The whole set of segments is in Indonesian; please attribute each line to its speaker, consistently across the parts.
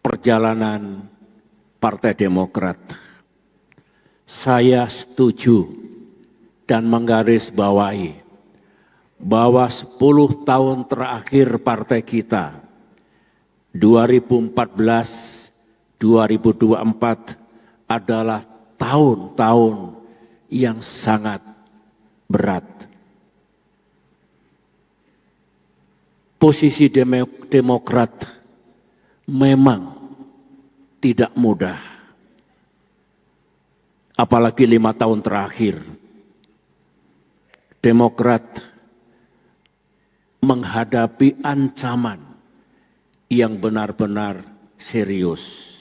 Speaker 1: perjalanan Partai Demokrat. Saya setuju dan menggarisbawahi bahwa 10 tahun terakhir partai kita 2014-2024 adalah tahun-tahun yang sangat berat. Posisi Demokrat memang tidak mudah, apalagi 5 tahun terakhir. Demokrat menghadapi ancaman yang benar-benar serius.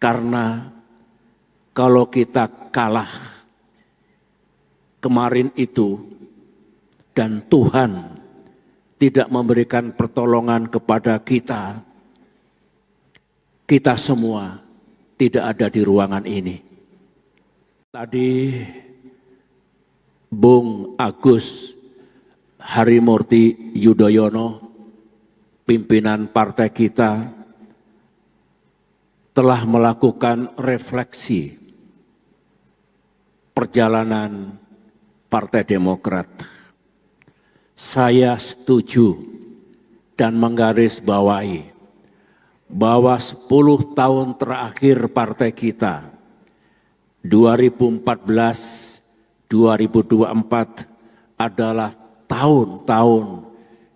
Speaker 1: Karena kalau kita kalah kemarin itu dan Tuhan tidak memberikan pertolongan kepada kita, kita semua tidak ada di ruangan ini. Tadi Bung Agus Harimurti Yudhoyono, pimpinan partai kita, telah melakukan refleksi perjalanan Partai Demokrat. Saya setuju dan menggarisbawahi bahwa 10 tahun terakhir partai kita 2014-2024 adalah tahun-tahun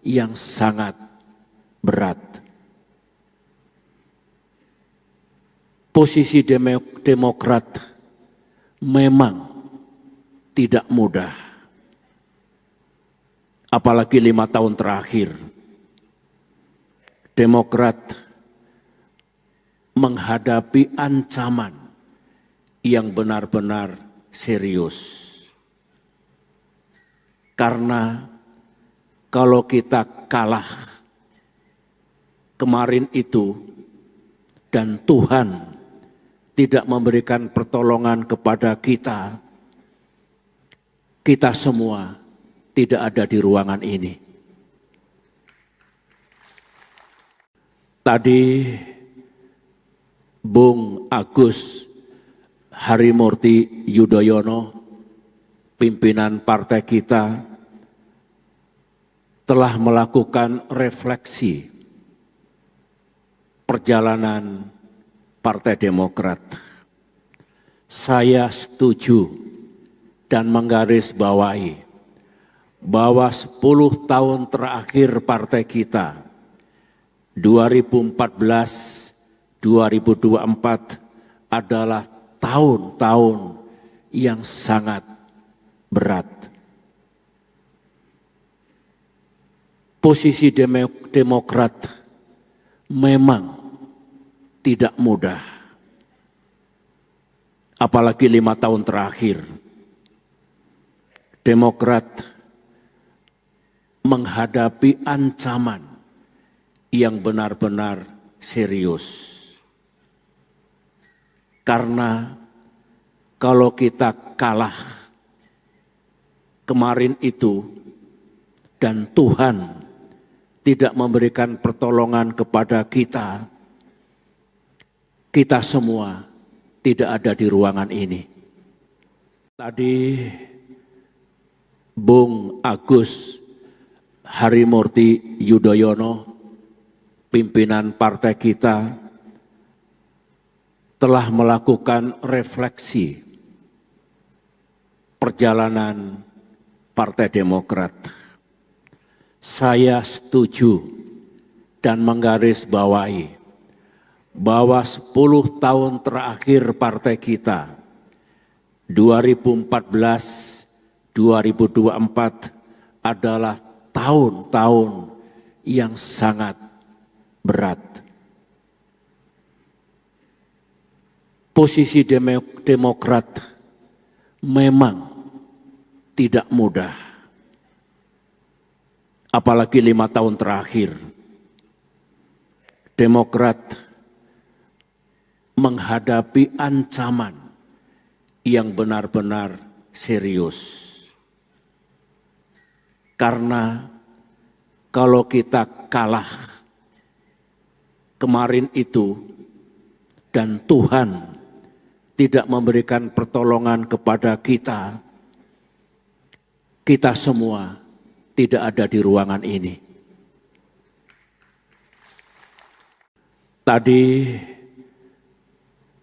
Speaker 1: yang sangat berat. Posisi Demokrat memang tidak mudah, apalagi 5 tahun terakhir. Demokrat menghadapi ancaman yang benar-benar serius. Karena kalau kita kalah kemarin itu dan Tuhan tidak memberikan pertolongan kepada kita, kita semua tidak ada di ruangan ini. Tadi Bung Agus Harimurti Yudhoyono, pimpinan partai kita, telah melakukan refleksi perjalanan Partai Demokrat. Saya setuju dan menggarisbawahi bahwa 10 tahun terakhir partai kita 2014-2024 adalah tahun-tahun yang sangat berat. Posisi Demokrat memang tidak mudah, apalagi 5 tahun terakhir. Demokrat menghadapi ancaman yang benar-benar serius. Karena kalau kita kalah kemarin itu dan Tuhan tidak memberikan pertolongan kepada kita, kita semua tidak ada di ruangan ini. Tadi Bung Agus Harimurti Yudhoyono, pimpinan partai kita, telah melakukan refleksi perjalanan Partai Demokrat. Saya setuju dan menggarisbawahi bahwa 10 tahun terakhir partai kita 2014-2024 adalah tahun-tahun yang sangat berat. Posisi Demokrat memang tidak mudah, apalagi 5 tahun terakhir. Demokrat menghadapi ancaman yang benar-benar serius. Karena kalau kita kalah kemarin itu dan Tuhan tidak memberikan pertolongan kepada kita, kita semua tidak ada di ruangan ini. Tadi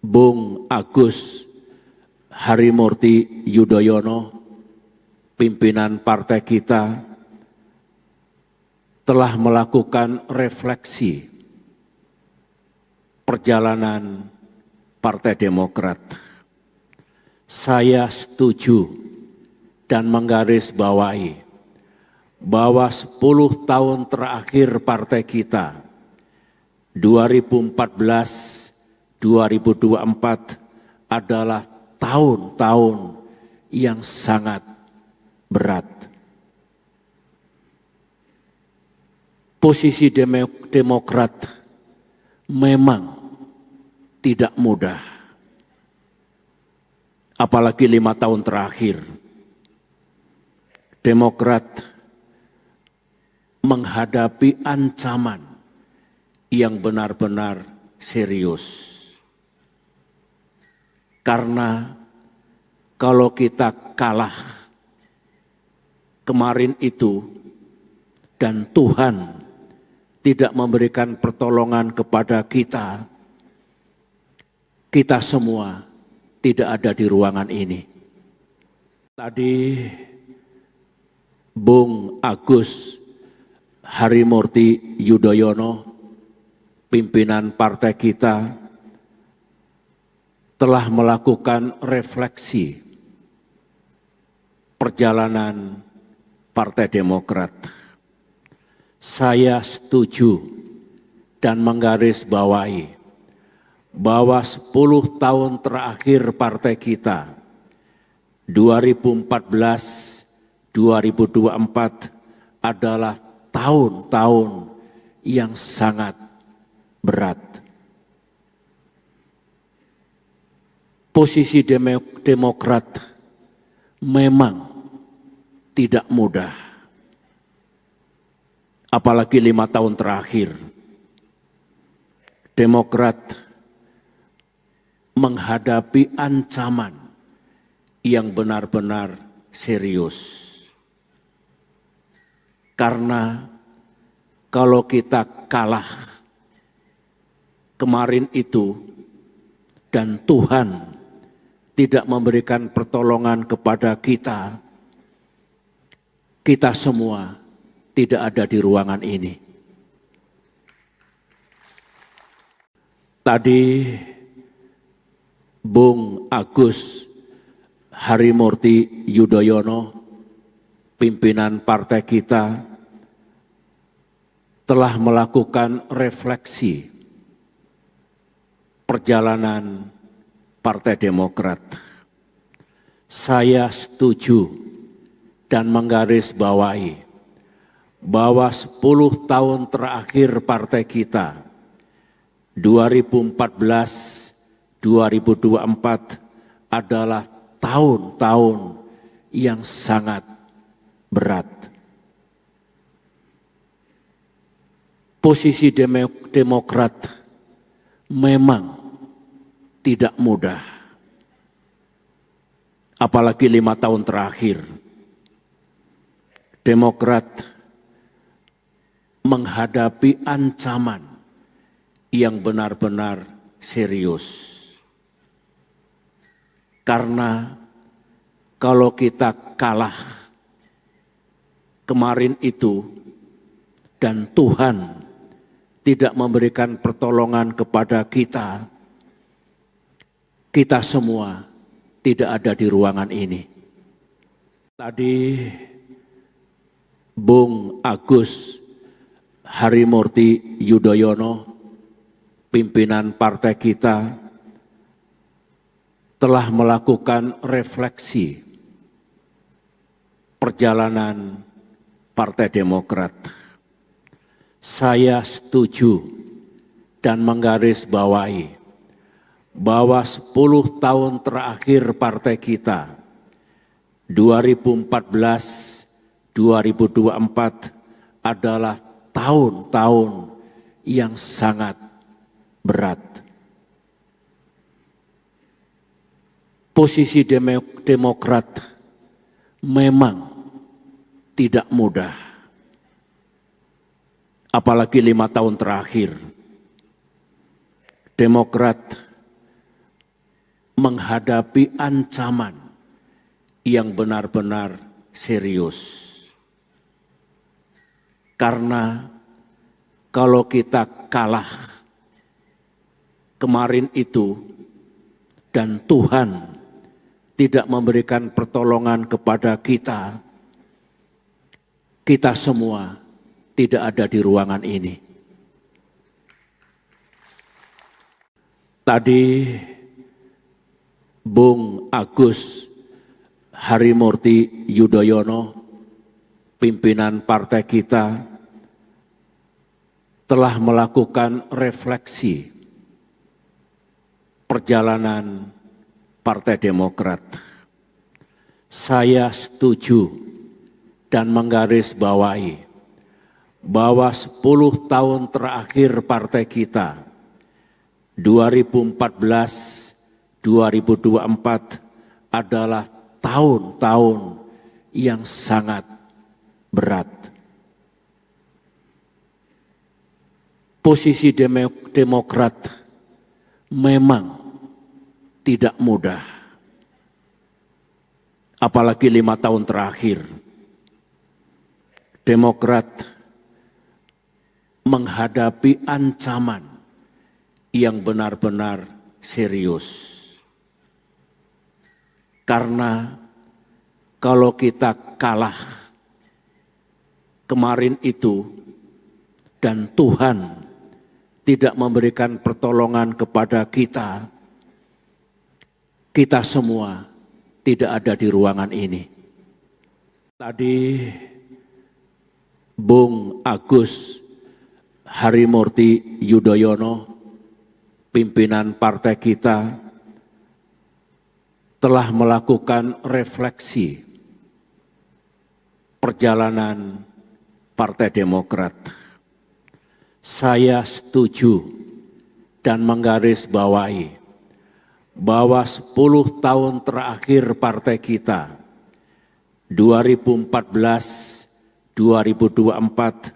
Speaker 1: Bung Agus Harimurti Yudhoyono, pimpinan partai kita, telah melakukan refleksi perjalanan Partai Demokrat. Saya setuju dan menggarisbawahi bahwa 10 tahun terakhir partai kita 2014-2024 adalah tahun-tahun yang sangat berat. Posisi Demokrat memang tidak mudah. Apalagi 5 tahun terakhir. Demokrat menghadapi ancaman yang benar-benar serius. Karena kalau kita kalah kemarin itu dan Tuhan tidak memberikan pertolongan kepada kita, kita semua tidak ada di ruangan ini. Tadi Bung Agus Harimurti Yudhoyono, pimpinan partai kita, telah melakukan refleksi perjalanan Partai Demokrat. Saya setuju dan menggarisbawahi bahwa 10 tahun terakhir partai kita 2014-2024 adalah tahun-tahun yang sangat berat. Posisi Demokrat memang tidak mudah. Apalagi 5 tahun terakhir. Demokrat menghadapi ancaman yang benar-benar serius. Karena kalau kita kalah kemarin itu dan Tuhan tidak memberikan pertolongan kepada kita, kita semua tidak ada di ruangan ini. Tadi Bung Agus Harimurti Yudhoyono, pimpinan partai kita, telah melakukan refleksi perjalanan Partai Demokrat. Saya setuju dan menggarisbawahi bahwa 10 tahun terakhir partai kita 2014-2024 adalah tahun-tahun yang sangat berat. Posisi Demokrat memang tidak mudah. Apalagi 5 tahun terakhir. Demokrat menghadapi ancaman yang benar-benar serius. Karena kalau kita kalah kemarin itu dan Tuhan tidak memberikan pertolongan kepada kita, kita semua tidak ada di ruangan ini. Tadi Bung Agus Harimurti Yudhoyono, pimpinan partai kita, telah melakukan refleksi perjalanan Partai Demokrat. Saya setuju dan menggarisbawahi bahwa 10 tahun terakhir partai kita 2014-2024 adalah tahun-tahun yang sangat berat. Posisi Demokrat memang tidak mudah. Apalagi 5 tahun terakhir, Demokrat menghadapi ancaman yang benar-benar serius. Karena kalau kita kalah kemarin itu dan Tuhan tidak memberikan pertolongan kepada kita, kita semua tidak ada di ruangan ini. Tadi Bung Agus Harimurti Yudhoyono, pimpinan partai kita, telah melakukan refleksi perjalanan Partai Demokrat. Saya setuju dan menggarisbawahi bahwa 10 tahun terakhir partai kita 2014-2024 adalah tahun-tahun yang sangat berat. Posisi Demokrat memang tidak mudah. Apalagi 5 tahun terakhir, Demokrat menghadapi ancaman yang benar-benar serius. Karena kalau kita kalah kemarin itu dan Tuhan tidak memberikan pertolongan kepada kita, kita semua tidak ada di ruangan ini. Tadi Bung Agus Harimurti Yudhoyono, pimpinan partai kita, telah melakukan refleksi perjalanan Partai Demokrat. Saya setuju dan menggarisbawahi bahwa 10 tahun terakhir partai kita 2014-2024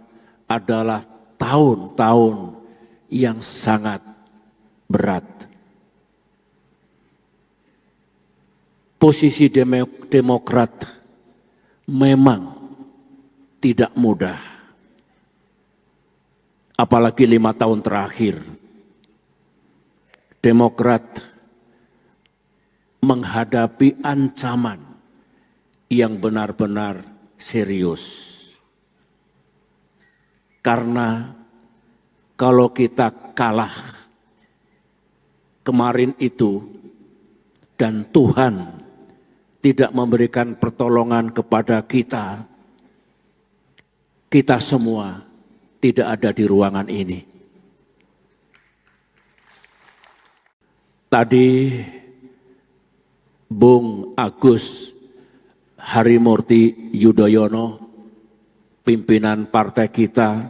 Speaker 1: adalah tahun-tahun yang sangat berat. Posisi Demokrat memang tidak mudah. Apalagi 5 tahun terakhir, Demokrat menghadapi ancaman yang benar-benar serius. Karena kalau kita kalah kemarin itu dan Tuhan tidak memberikan pertolongan kepada kita, kita semua tidak ada di ruangan ini. Tadi Bung Agus Harimurti Yudhoyono, pimpinan partai kita,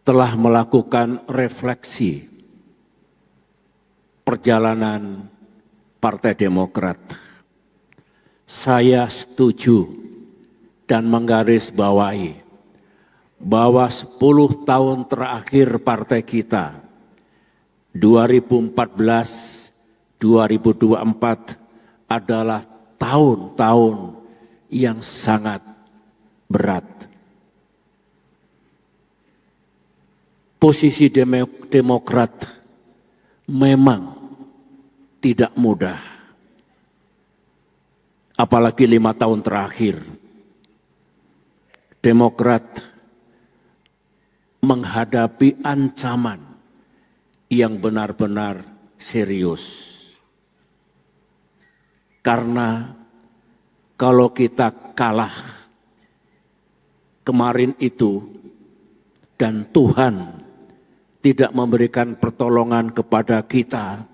Speaker 1: telah melakukan refleksi perjalanan Partai Demokrat. Saya setuju dan menggarisbawahi bahwa 10 tahun terakhir partai kita 2014-2024 adalah tahun-tahun yang sangat berat. Posisi Demokrat memang tidak mudah. Apalagi 5 tahun terakhir, Demokrat menghadapi ancaman yang benar-benar serius. Karena kalau kita kalah kemarin itu dan Tuhan tidak memberikan pertolongan kepada kita,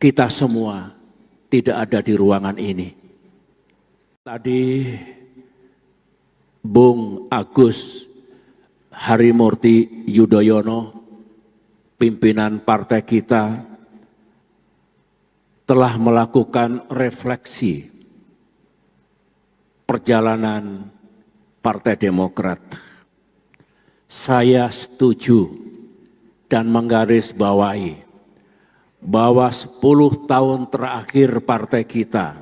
Speaker 1: kita semua tidak ada di ruangan ini. Tadi Bung Agus Harimurti Yudhoyono, pimpinan partai kita, telah melakukan refleksi perjalanan Partai Demokrat. Saya setuju dan menggarisbawahi bahwa 10 tahun terakhir partai kita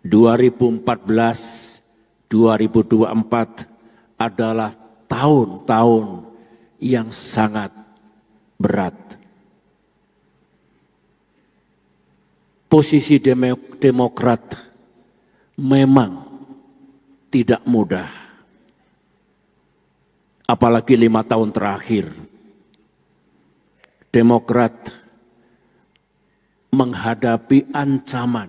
Speaker 1: 2014-2024 adalah tahun-tahun yang sangat berat. Posisi Demokrat memang tidak mudah, apalagi 5 tahun terakhir. Demokrat menghadapi ancaman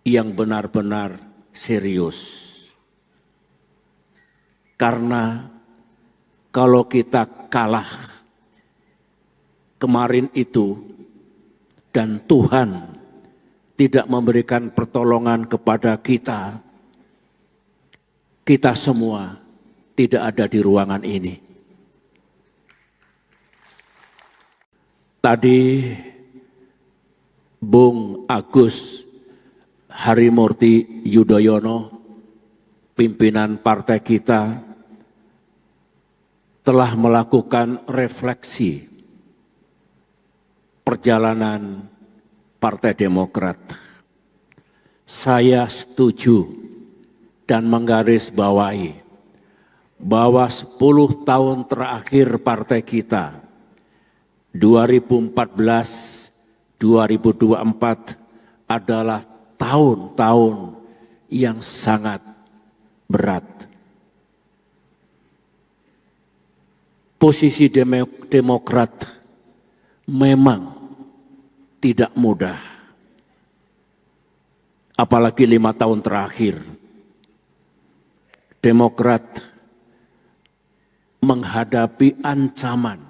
Speaker 1: yang benar-benar serius. Karena kalau kita kalah kemarin itu dan Tuhan tidak memberikan pertolongan kepada kita, kita semua tidak ada di ruangan ini. Tadi Bung Agus Harimurti Yudhoyono, pimpinan partai kita, telah melakukan refleksi perjalanan Partai Demokrat. Saya setuju dan menggarisbawahi bahwa 10 tahun terakhir partai kita 2014-2024 adalah tahun-tahun yang sangat berat. Posisi Demokrat memang tidak mudah, apalagi 5 tahun terakhir. Demokrat menghadapi ancaman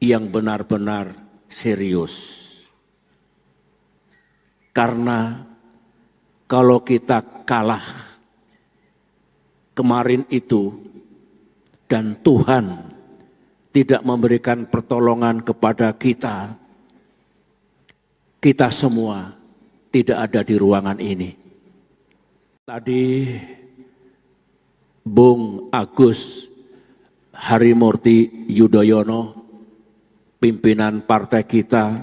Speaker 1: yang benar-benar serius. Karena kalau kita kalah kemarin itu dan Tuhan tidak memberikan pertolongan kepada kita, kita semua tidak ada di ruangan ini. Tadi Bung Agus Harimurti Yudhoyono, pimpinan partai kita,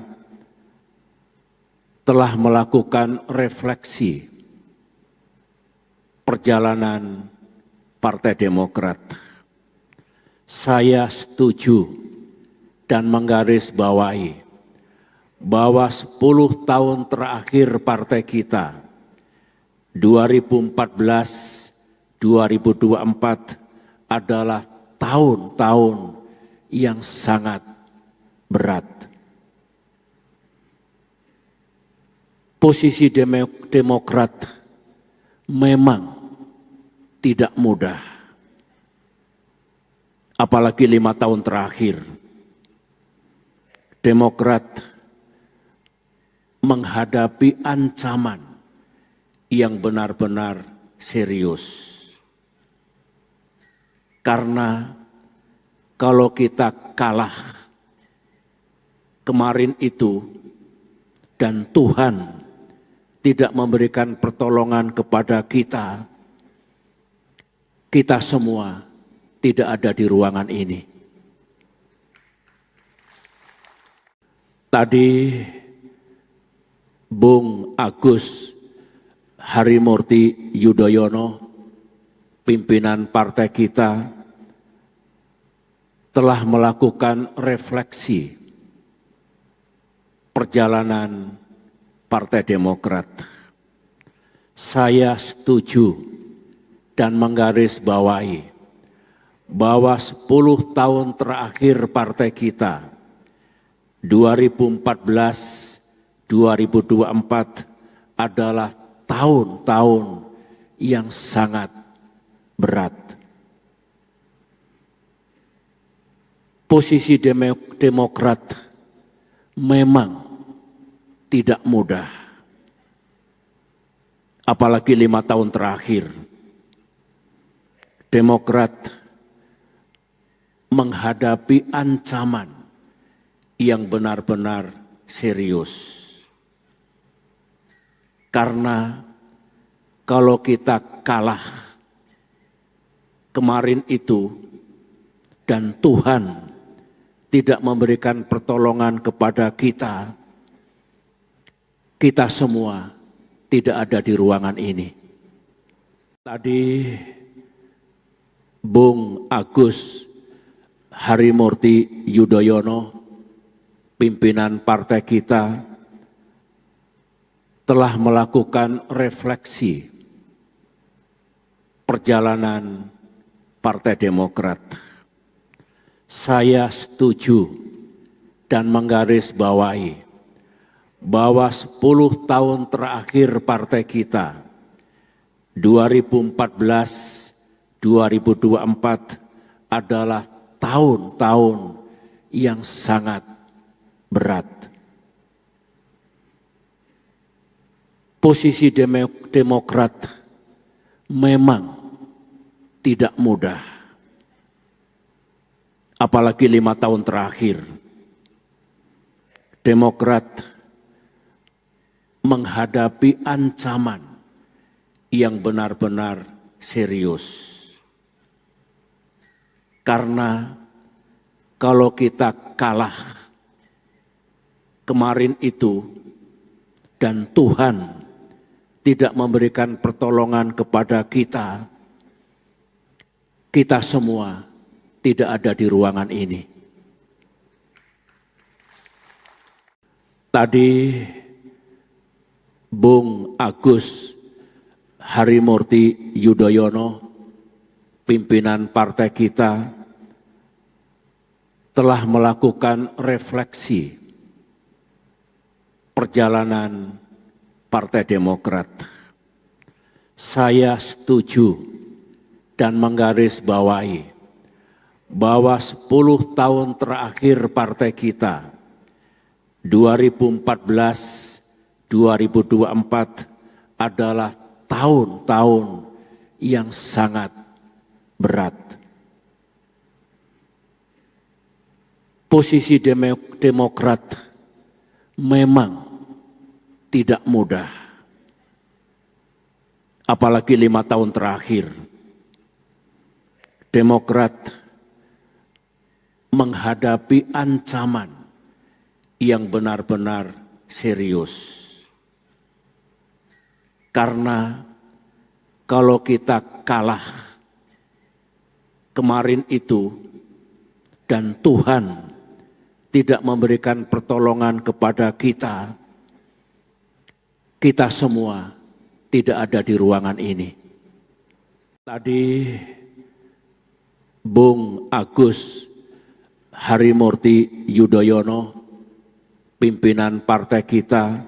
Speaker 1: telah melakukan refleksi perjalanan Partai Demokrat. Saya setuju dan menggarisbawahi bahwa 10 tahun terakhir partai kita 2014-2024 adalah tahun-tahun yang sangat berat. Posisi Demokrat memang tidak mudah, apalagi 5 tahun terakhir. Demokrat menghadapi ancaman yang benar-benar serius. Karena kalau kita kalah kemarin itu dan Tuhan tidak memberikan pertolongan kepada kita, kita semua tidak ada di ruangan ini. Tadi Bung Agus Harimurti Yudhoyono, pimpinan partai kita, telah melakukan refleksi perjalanan Partai Demokrat. Saya setuju dan menggarisbawahi bahwa 10 tahun terakhir 2014-2024 adalah tahun-tahun yang sangat berat. Posisi Demokrat memang tidak mudah, apalagi 5 tahun menghadapi ancaman yang benar-benar serius. Karena kalau kita kalah kemarin itu dan Tuhan tidak memberikan pertolongan kepada kita, kita semua tidak ada di ruangan ini. Tadi Bung Agus Harimurti Yudhoyono, pimpinan partai kita, telah melakukan refleksi perjalanan Partai Demokrat. Saya setuju dan menggarisbawahi bahwa 10 tahun terakhir partai kita 2014-2024 adalah tahun-tahun yang sangat berat. Posisi Demokrat memang tidak mudah, apalagi 5 tahun terakhir. Demokrat menghadapi ancaman yang benar-benar serius. Karena kalau kita kalah kemarin itu dan Tuhan tidak memberikan pertolongan kepada kita, kita semua tidak ada di ruangan ini. Tadi Bung Agus Harimurti Yudhoyono, pimpinan partai kita, telah melakukan refleksi perjalanan Partai Demokrat. Saya setuju dan menggarisbawahi bahwa 10 tahun terakhir partai kita 2014-2024 adalah tahun-tahun yang sangat berat. Posisi Demokrat memang tidak mudah. Apalagi 5 tahun terakhir, Demokrat menghadapi ancaman yang benar-benar serius. Karena kalau kita kalah kemarin itu dan Tuhan tidak memberikan pertolongan kepada kita, kita semua tidak ada di ruangan ini. Tadi Bung Agus Harimurti Yudhoyono, pimpinan partai kita, telah melakukan refleksi perjalanan Partai Demokrat. Saya setuju dan menggarisbawahi bahwa 10 tahun terakhir partai kita 2014-2024 adalah tahun-tahun yang sangat berat. Posisi Demokrat memang tidak mudah. Apalagi 5 tahun terakhir, Demokrat menghadapi ancaman yang benar-benar serius. Karena kalau kita kalah kemarin itu dan Tuhan tidak memberikan pertolongan kepada kita, kita semua tidak ada di ruangan ini. Tadi Bung Agus Harimurti Yudhoyono, pimpinan partai kita,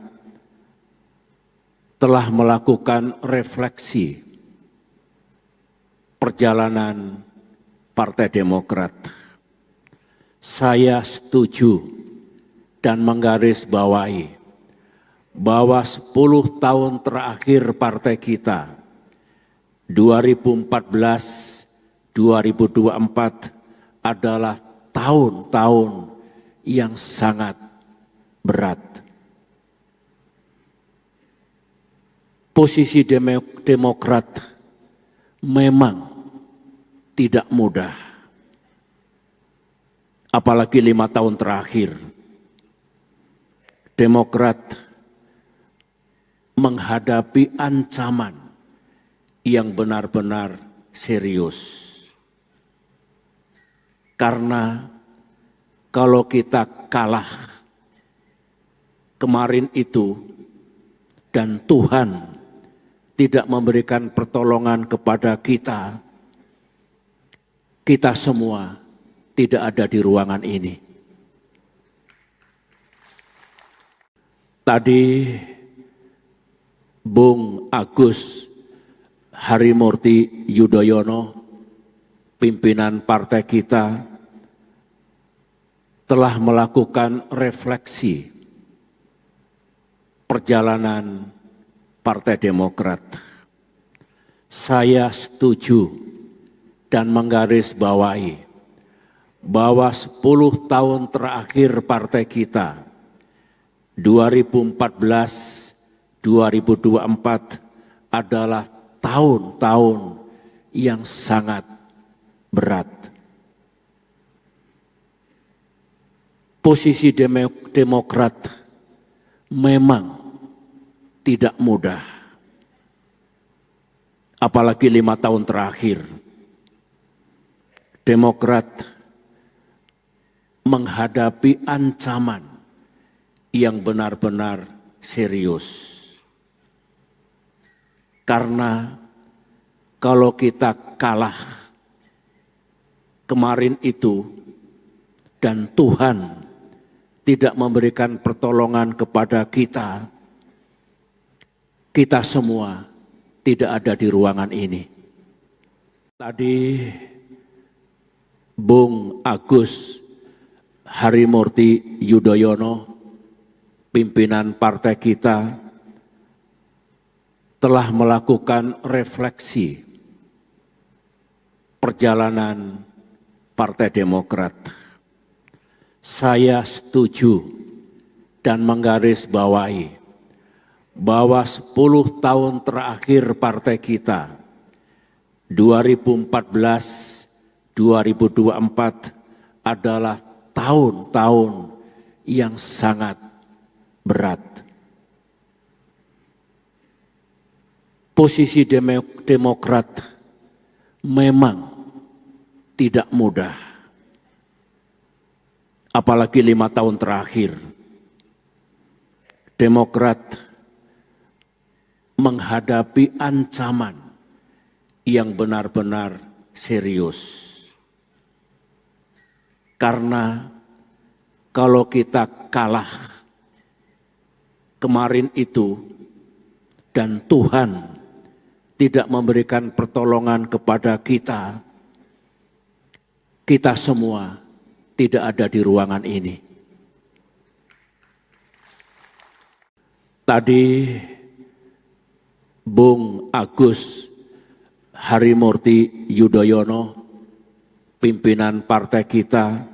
Speaker 1: telah melakukan refleksi perjalanan Partai Demokrat. Saya setuju dan menggarisbawahi bahwa 10 tahun terakhir partai kita 2014-2024 adalah tahun-tahun yang sangat berat. Posisi Demokrat memang tidak mudah. Apalagi 5 tahun terakhir, Demokrat menghadapi ancaman yang benar-benar serius. Karena kalau kita kalah kemarin itu dan Tuhan tidak memberikan pertolongan kepada kita, kita semua tidak ada di ruangan ini. Tadi Bung Agus Harimurti Yudhoyono, pimpinan partai kita, telah melakukan refleksi perjalanan Partai Demokrat. Saya setuju dan menggarisbawahi bahwa 10 tahun terakhir partai kita 2014-2024 adalah tahun-tahun yang sangat berat. Posisi Demokrat memang tidak mudah, apalagi 5 tahun terakhir. Demokrat menghadapi ancaman yang benar-benar serius. Karena kalau kita kalah kemarin itu dan Tuhan tidak memberikan pertolongan kepada kita, kita semua tidak ada di ruangan ini. Tadi Bung Agus Harimurti Yudhoyono, pimpinan partai kita, telah melakukan refleksi perjalanan Partai Demokrat. Saya setuju dan menggarisbawahi bahwa 10 tahun terakhir partai kita 2014-2024 adalah tahun-tahun yang sangat berat. Posisi Demokrat memang tidak mudah, apalagi 5 tahun terakhir. Demokrat menghadapi ancaman yang benar-benar serius. Karena kalau kita kalah kemarin itu dan Tuhan tidak memberikan pertolongan kepada kita, kita semua tidak ada di ruangan ini. Tadi Bung Agus Harimurti Yudhoyono, pimpinan partai kita,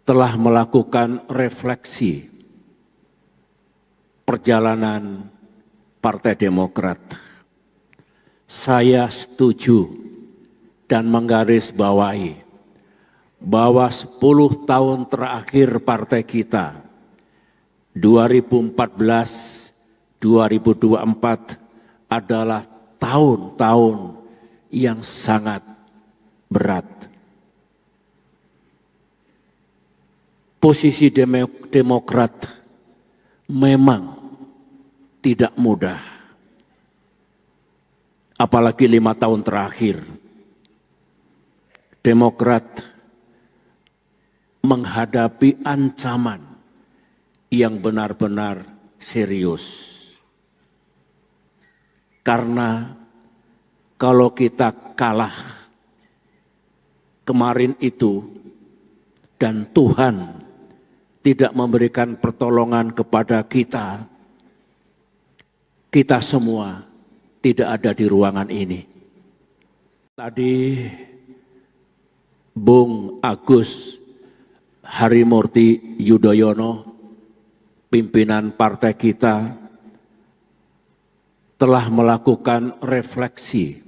Speaker 1: telah melakukan refleksi perjalanan Partai Demokrat. Saya setuju dan menggarisbawahi bahwa 10 tahun terakhir partai kita 2014-2024 adalah tahun-tahun yang sangat berat. Posisi Demokrat memang tidak mudah, apalagi 5 tahun terakhir. Demokrat menghadapi ancaman yang benar-benar serius. Karena kalau kita kalah kemarin itu dan Tuhan tidak memberikan pertolongan kepada kita, kita semua tidak ada di ruangan ini. Tadi Bung Agus Harimurti Yudhoyono, pimpinan partai kita, telah melakukan refleksi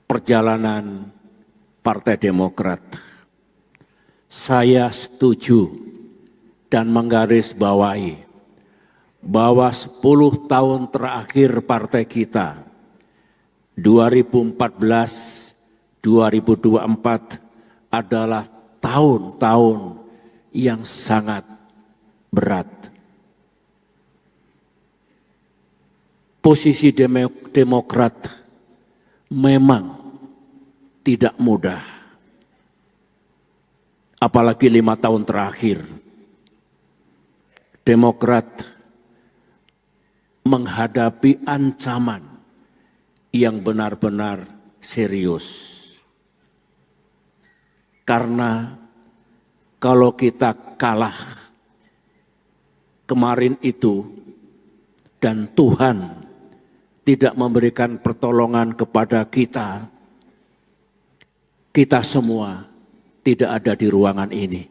Speaker 1: perjalanan Partai Demokrat. Saya setuju dan menggarisbawahi bahwa 10 tahun terakhir partai kita 2014-2024 adalah tahun-tahun yang sangat berat. Posisi Demokrat memang tidak mudah, apalagi 5 tahun terakhir. Demokrat menghadapi ancaman yang benar-benar serius. Karena kalau kita kalah kemarin itu dan Tuhan tidak memberikan pertolongan kepada kita, kita semua tidak ada di ruangan ini.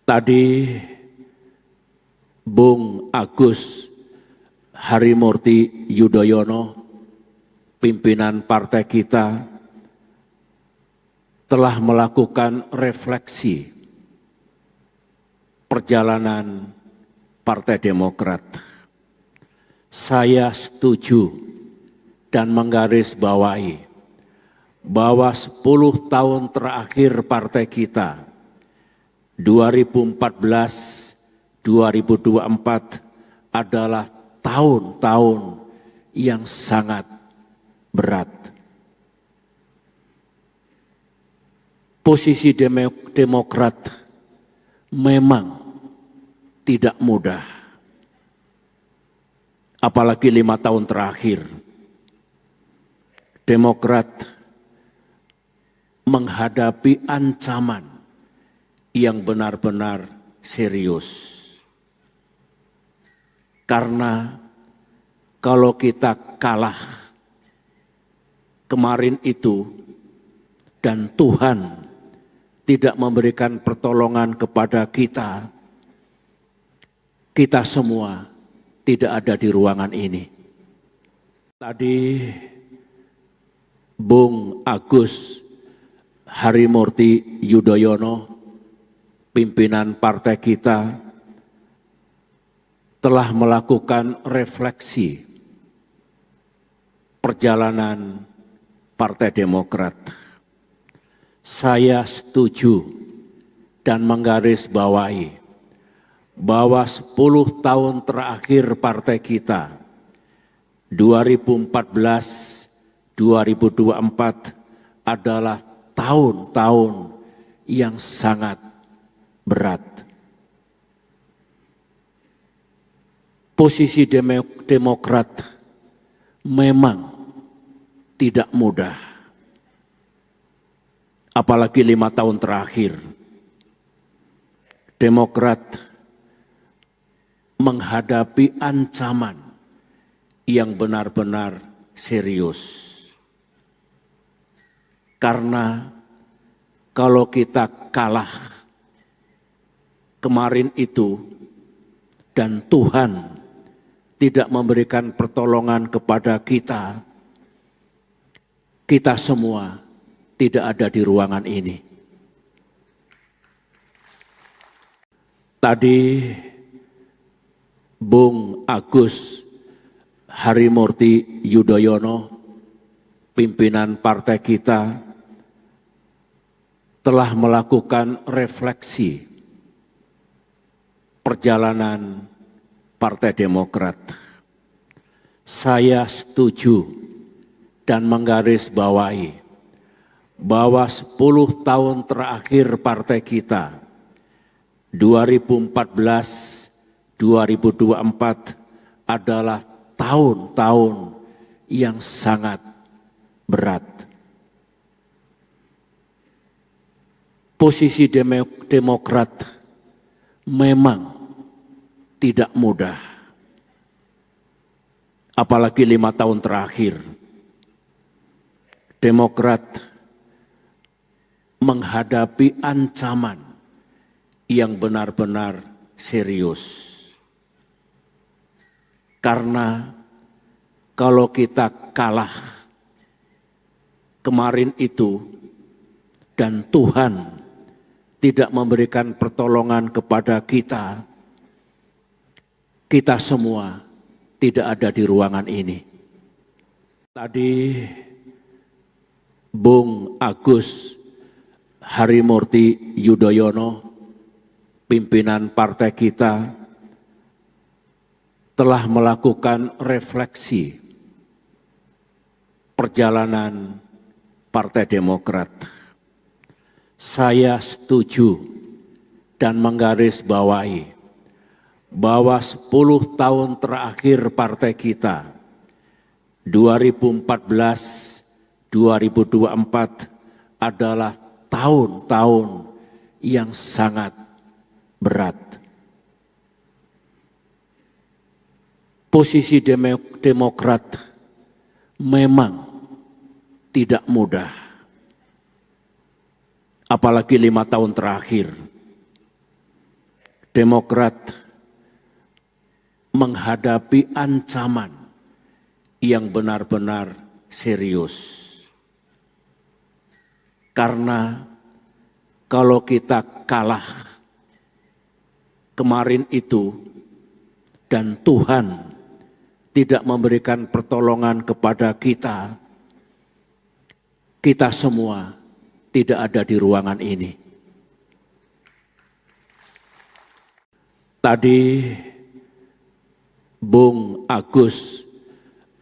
Speaker 1: Tadi Bung Agus Harimurti Yudhoyono, pimpinan partai kita, telah melakukan refleksi perjalanan Partai Demokrat. Saya setuju dan menggarisbawahi bahwa 10 tahun terakhir partai kita 2014-2024 adalah tahun-tahun yang sangat berat. Posisi Demokrat memang tidak mudah. Apalagi 5 tahun terakhir, Demokrat menghadapi ancaman yang benar-benar serius. Karena kalau kita kalah kemarin itu dan Tuhan tidak memberikan pertolongan kepada kita, kita semua tidak ada di ruangan ini. Tadi Bung Agus Harimurti Yudhoyono, pimpinan partai kita, telah melakukan refleksi perjalanan Partai Demokrat. Saya setuju dan menggarisbawahi bahwa 10 tahun terakhir partai kita 2014-2024 adalah tahun-tahun yang sangat berat. Posisi Demokrat memang tidak mudah. Apalagi 5 tahun terakhir, Demokrat menghadapi ancaman yang benar-benar serius. Karena kalau kita kalah kemarin itu dan Tuhan tidak memberikan pertolongan kepada kita, kita semua tidak ada di ruangan ini. Tadi Bung Agus Harimurti Yudhoyono, pimpinan partai kita, telah melakukan refleksi perjalanan Partai Demokrat. Saya setuju dan menggarisbawahi bahwa 10 tahun terakhir partai kita 2014-2024 adalah tahun-tahun yang sangat berat. Posisi Demokrat memang tidak mudah. Apalagi 5 tahun terakhir, Demokrat menghadapi ancaman yang benar-benar serius. Karena kalau kita kalah kemarin itu dan Tuhan tidak memberikan pertolongan kepada kita, kita semua tidak ada di ruangan ini. Tadi Bung Agus Harimurti Yudhoyono, pimpinan partai kita, telah melakukan refleksi perjalanan Partai Demokrat. Saya setuju dan menggarisbawahi bahwa 10 tahun terakhir partai kita 2014-2024 adalah tahun-tahun yang sangat berat. Posisi Demokrat memang tidak mudah. Apalagi 5 tahun terakhir, Demokrat menghadapi ancaman yang benar-benar serius. Karena kalau kita kalah kemarin itu dan Tuhan tidak memberikan pertolongan kepada kita, kita semua tidak ada di ruangan ini. Tadi Bung Agus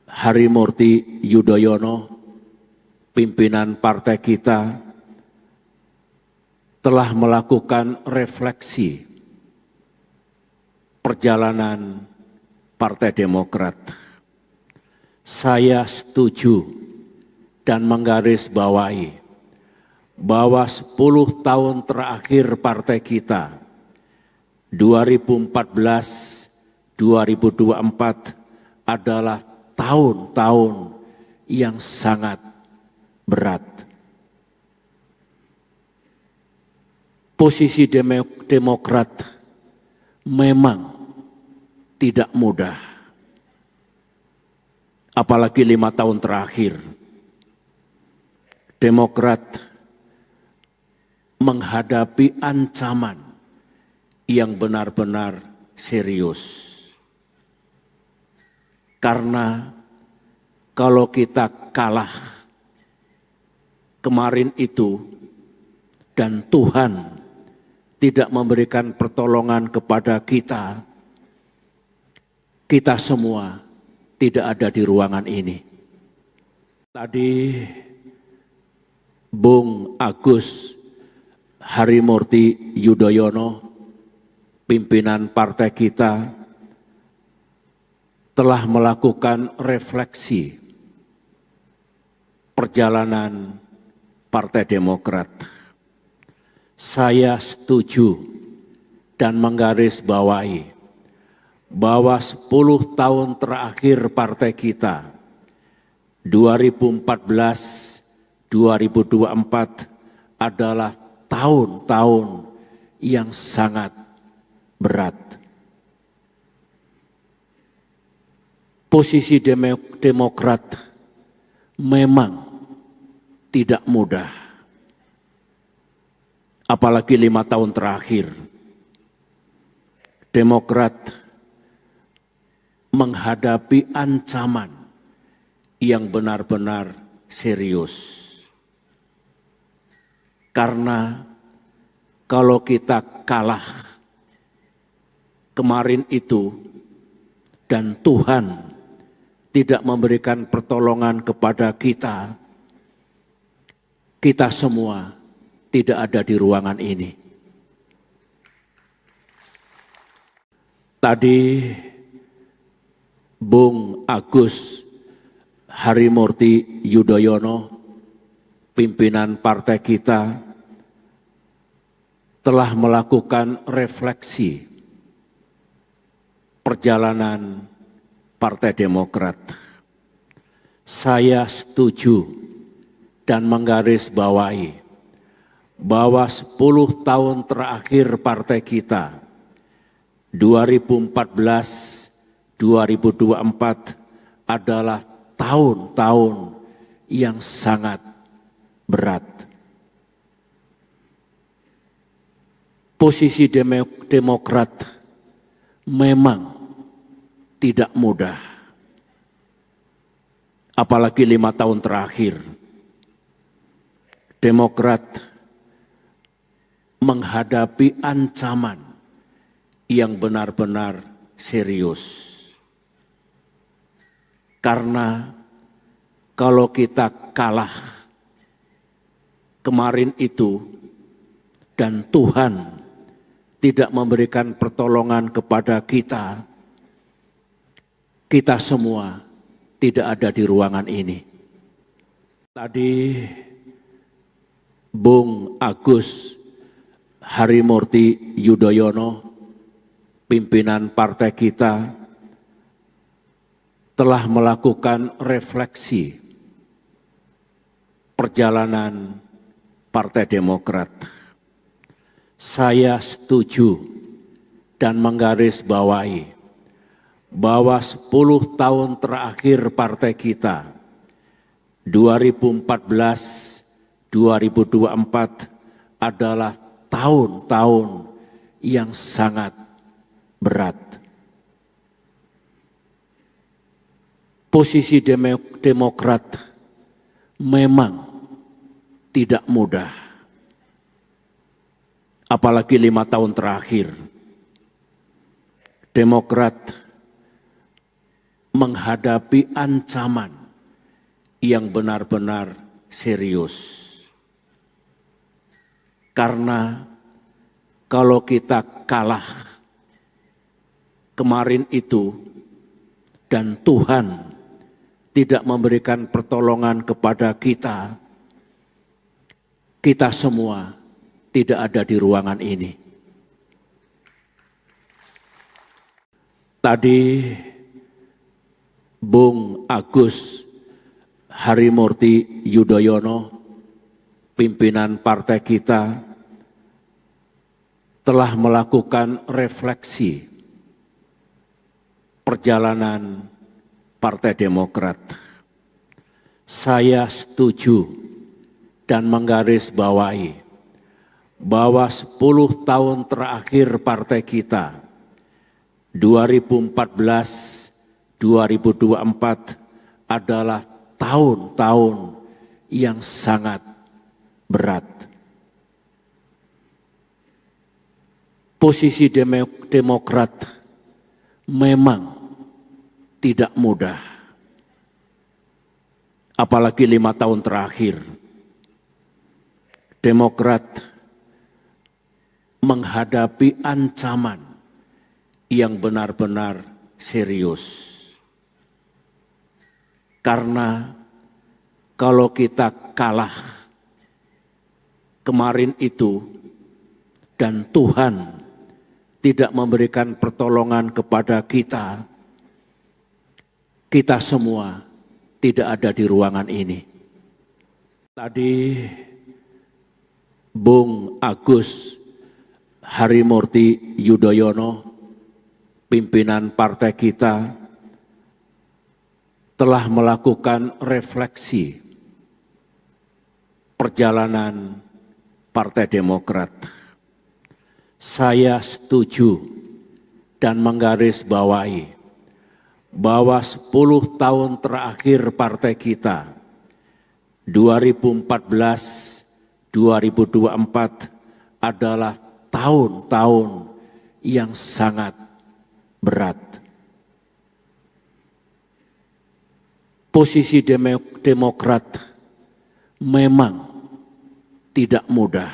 Speaker 1: Harimurti Yudhoyono, pimpinan partai kita, telah melakukan refleksi perjalanan Partai Demokrat. Saya setuju dan menggarisbawahi bahwa 10 tahun terakhir partai kita 2014-2024 adalah tahun-tahun yang sangat berat. Posisi Demokrat memang tidak mudah. Apalagi 5 tahun terakhir, Demokrat menghadapi ancaman yang benar-benar serius. Karena kalau kita kalah kemarin itu dan Tuhan tidak memberikan pertolongan kepada kita, kita semua tidak ada di ruangan ini. Tadi Bung Agus Harimurti Yudhoyono, pimpinan partai kita, telah melakukan refleksi perjalanan Partai Demokrat. Saya setuju dan menggarisbawahi bahwa 10 tahun terakhir partai kita 2014-2024 adalah tahun-tahun yang sangat berat. Posisi Demokrat memang tidak mudah. Apalagi 5 tahun terakhir, Demokrat menghadapi ancaman yang benar-benar serius. Karena kalau kita kalah kemarin itu dan Tuhan tidak memberikan pertolongan kepada kita, kita semua tidak ada di ruangan ini. Tadi Bung Agus Harimurti Yudhoyono, pimpinan partai kita, telah melakukan refleksi perjalanan Partai Demokrat. Saya setuju dan menggarisbawahi bahwa 10 tahun terakhir partai kita 2014-2024 adalah tahun-tahun yang sangat berat. Posisi Demokrat memang tidak mudah. Apalagi 5 tahun terakhir, Demokrat menghadapi ancaman yang benar-benar serius. Karena kalau kita kalah kemarin itu dan Tuhan tidak memberikan pertolongan kepada kita, kita semua tidak ada di ruangan ini. Tadi Bung Agus Harimurti Yudhoyono, pimpinan partai kita, telah melakukan refleksi perjalanan Partai Demokrat. Saya setuju dan menggarisbawahi bahwa 10 tahun terakhir partai kita 2014-2024 adalah tahun-tahun yang sangat berat. Posisi Demokrat memang tidak mudah. Apalagi 5 tahun terakhir, Demokrat menghadapi ancaman yang benar-benar serius. Karena kalau kita kalah kemarin itu dan Tuhan tidak memberikan pertolongan kepada kita, kita semua tidak ada di ruangan ini. Tadi Bung Agus Harimurti Yudhoyono, pimpinan partai kita, telah melakukan refleksi perjalanan Partai Demokrat. Saya setuju dan menggarisbawahi bahwa 10 tahun terakhir partai kita 2014-2024 adalah tahun-tahun yang sangat berat. Posisi Demokrat memang tidak mudah. Apalagi 5 tahun terakhir, Demokrat menghadapi ancaman yang benar-benar serius. Karena kalau kita kalah kemarin itu dan Tuhan tidak memberikan pertolongan kepada kita, kita semua tidak ada di ruangan ini. Tadi Bung Agus Harimurti Yudhoyono, pimpinan partai kita, telah melakukan refleksi perjalanan Partai Demokrat. Saya setuju dan menggarisbawahi bahwa 10 tahun terakhir partai kita 2014-2024 adalah tahun-tahun yang sangat berat. Posisi Demokrat memang tidak mudah.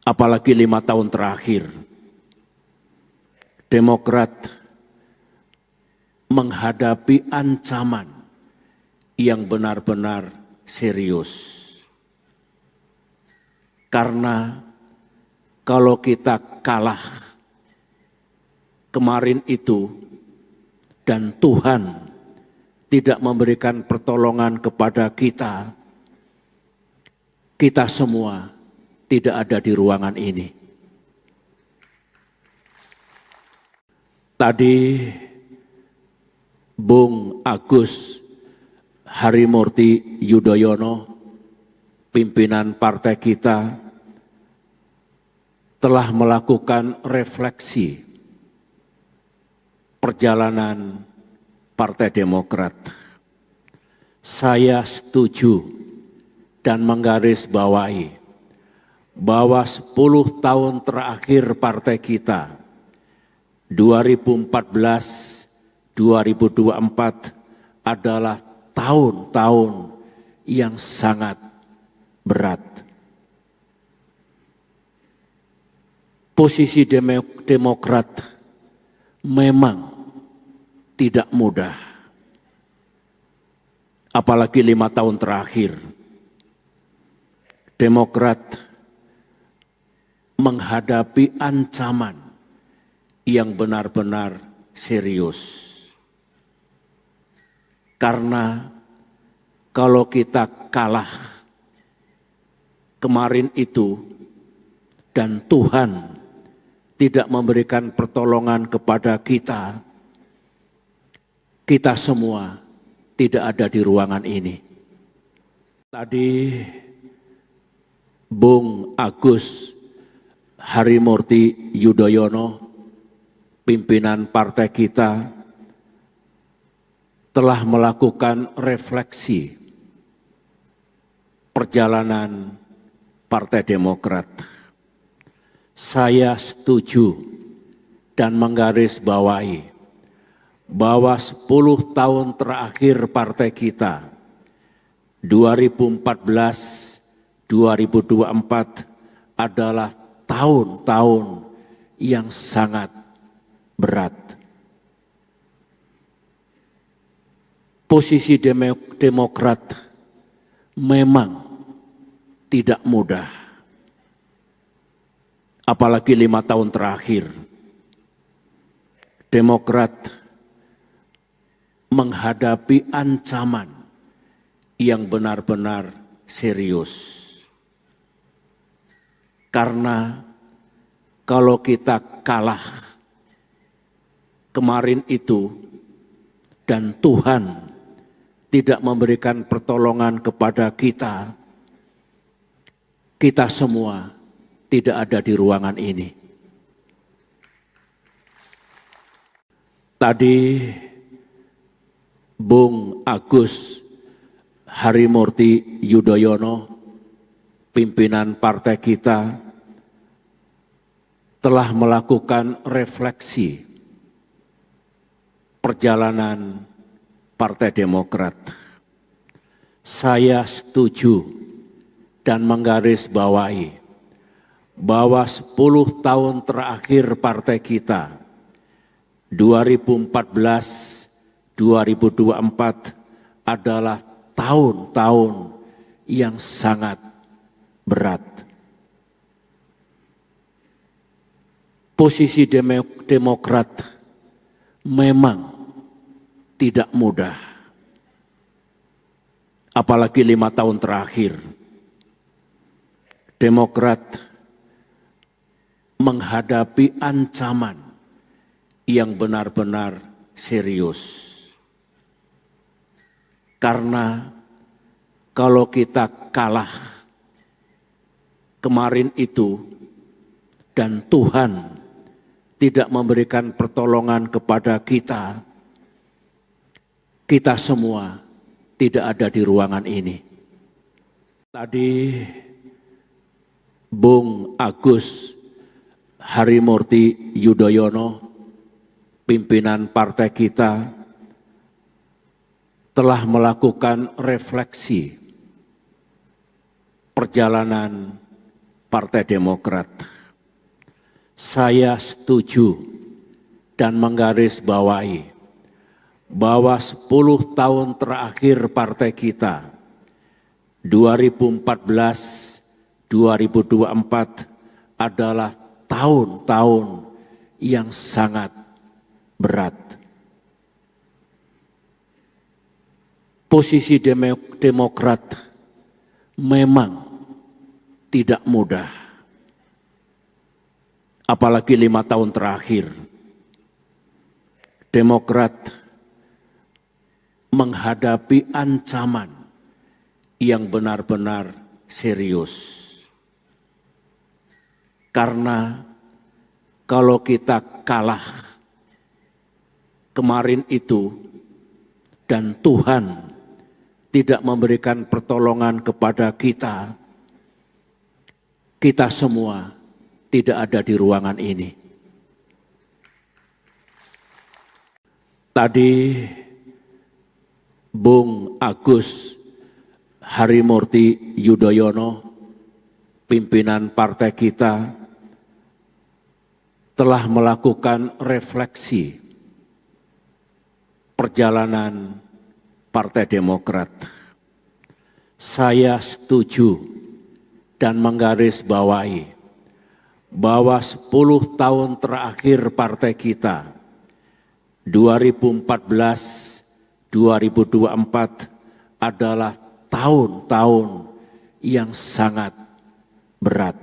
Speaker 1: Apalagi 5 tahun terakhir, Demokrat menghadapi ancaman yang benar-benar serius. Karena kalau kita kalah kemarin itu dan Tuhan tidak memberikan pertolongan kepada kita, kita semua tidak ada di ruangan ini. Tadi Bung Agus Harimurti Yudhoyono, pimpinan partai kita, telah melakukan refleksi perjalanan Partai Demokrat. Saya setuju dan menggarisbawahi bahwa 10 tahun terakhir partai kita 2014-2024 adalah tahun-tahun yang sangat berat. Posisi Demokrat memang tidak mudah. Apalagi 5 tahun terakhir, Demokrat menghadapi ancaman yang benar-benar serius. Karena kalau kita kalah kemarin itu dan Tuhan tidak memberikan pertolongan kepada kita, kita semua tidak ada di ruangan ini. Tadi Bung Agus Harimurti Yudhoyono, pimpinan partai kita, telah melakukan refleksi perjalanan Partai Demokrat. Saya setuju dan menggarisbawahi bahwa 10 tahun terakhir partai kita 2014-2024 adalah tahun-tahun yang sangat berat. Posisi Demokrat memang tidak mudah, apalagi 5 tahun terakhir. Demokrat menghadapi ancaman yang benar-benar serius. Karena kalau kita kalah kemarin itu dan Tuhan tidak memberikan pertolongan kepada kita, kita semua tidak ada di ruangan ini. Tadi Bung Agus Harimurti Yudhoyono, pimpinan partai kita, telah melakukan refleksi perjalanan Partai Demokrat. Saya setuju dan menggarisbawahi bahwa 10 tahun terakhir partai kita 2014-2024 adalah tahun-tahun yang sangat berat. Posisi Demokrat memang tidak mudah, apalagi 5 tahun terakhir. Demokrat menghadapi ancaman yang benar-benar serius. Karena kalau kita kalah kemarin itu dan Tuhan tidak memberikan pertolongan kepada kita, kita semua tidak ada di ruangan ini. Tadi Bung Agus Harimurti Yudhoyono, pimpinan partai kita, telah melakukan refleksi perjalanan Partai Demokrat. Saya setuju dan menggarisbawahi bahwa 10 tahun terakhir partai kita 2014-2024 adalah tahun-tahun yang sangat berat. Posisi Demokrat memang tidak mudah, apalagi 5 tahun terakhir. Demokrat menghadapi ancaman yang benar-benar serius. Karena kalau kita kalah kemarin itu dan Tuhan tidak memberikan pertolongan kepada kita, kita semua tidak ada di ruangan ini. Tadi Bung Agus Harimurti Yudhoyono, pimpinan partai kita, telah melakukan refleksi perjalanan Partai Demokrat. Saya setuju dan menggarisbawahi bahwa 10 tahun terakhir partai kita 2014-2024 adalah tahun-tahun yang sangat berat.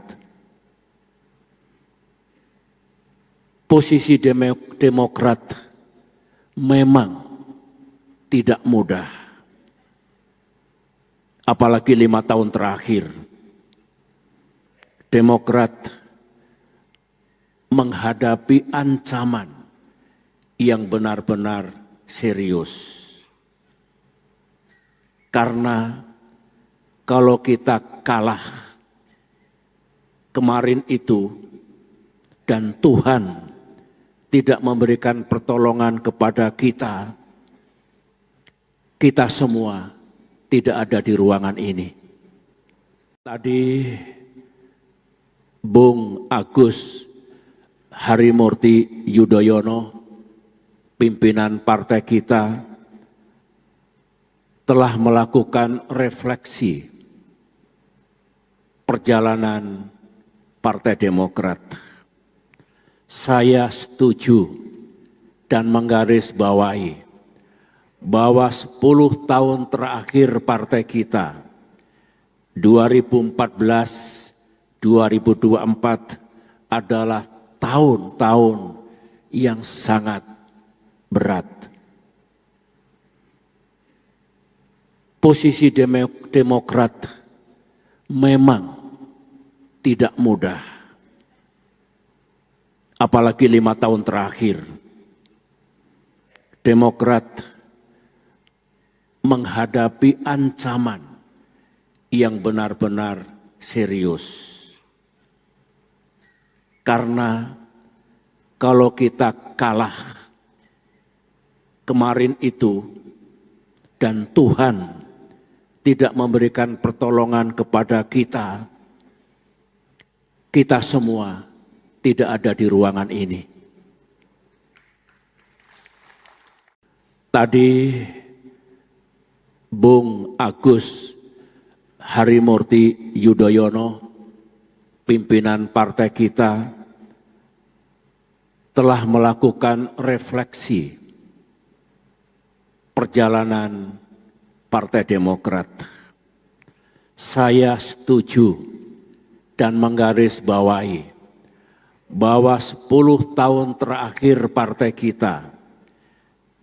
Speaker 1: Posisi Demokrat memang tidak mudah. Apalagi 5 tahun terakhir, Demokrat menghadapi ancaman yang benar-benar serius. Karena kalau kita kalah kemarin itu dan Tuhan tidak memberikan pertolongan kepada kita, kita semua tidak ada di ruangan ini. Tadi Bung Agus Harimurti Yudhoyono, pimpinan partai kita, telah melakukan refleksi perjalanan Partai Demokrat. Saya setuju dan menggarisbawahi bahwa 10 tahun terakhir partai kita 2014-2024 adalah tahun-tahun yang sangat berat. Posisi Demokrat memang tidak mudah. Apalagi 5 tahun terakhir, Demokrat menghadapi ancaman yang benar-benar serius. Karena kalau kita kalah kemarin itu dan Tuhan tidak memberikan pertolongan kepada kita, kita semua tidak ada di ruangan ini. Tadi Bung Agus Harimurti Yudhoyono, pimpinan partai kita, telah melakukan refleksi perjalanan Partai Demokrat. Saya setuju dan menggarisbawahi bahwa 10 tahun terakhir partai kita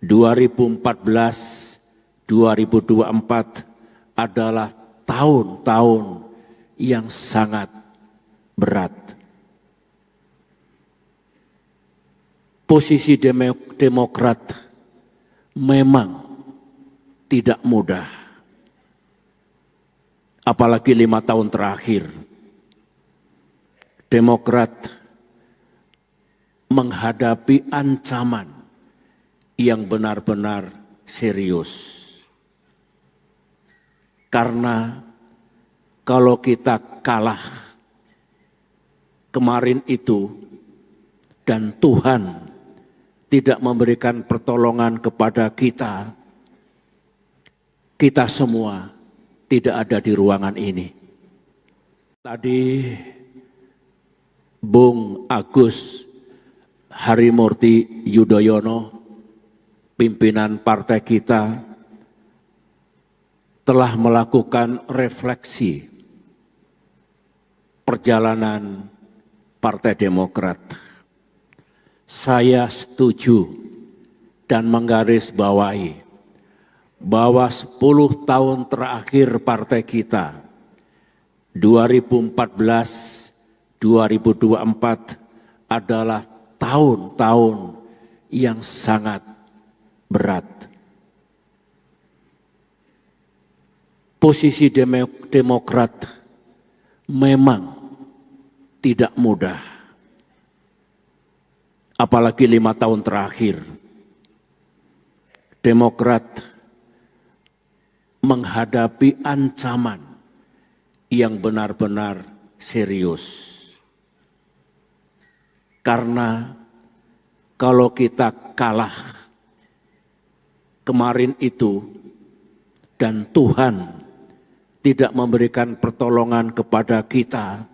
Speaker 1: 2014-2024 adalah tahun-tahun yang sangat berat. Posisi Demokrat memang tidak mudah. Apalagi 5 tahun terakhir, Demokrat menghadapi ancaman yang benar-benar serius. Karena kalau kita kalah kemarin itu dan Tuhan tidak memberikan pertolongan kepada kita, kita semua tidak ada di ruangan ini. Tadi Bung Agus Harimurti Yudhoyono, pimpinan partai kita, telah melakukan refleksi perjalanan Partai Demokrat. Saya setuju dan menggarisbawahi bahwa 10 tahun terakhir partai kita 2014-2024 adalah tahun-tahun yang sangat berat. Posisi Demokrat memang tidak mudah. Apalagi 5 tahun terakhir, Demokrat menghadapi ancaman yang benar-benar serius. Karena kalau kita kalah kemarin itu dan Tuhan tidak memberikan pertolongan kepada kita,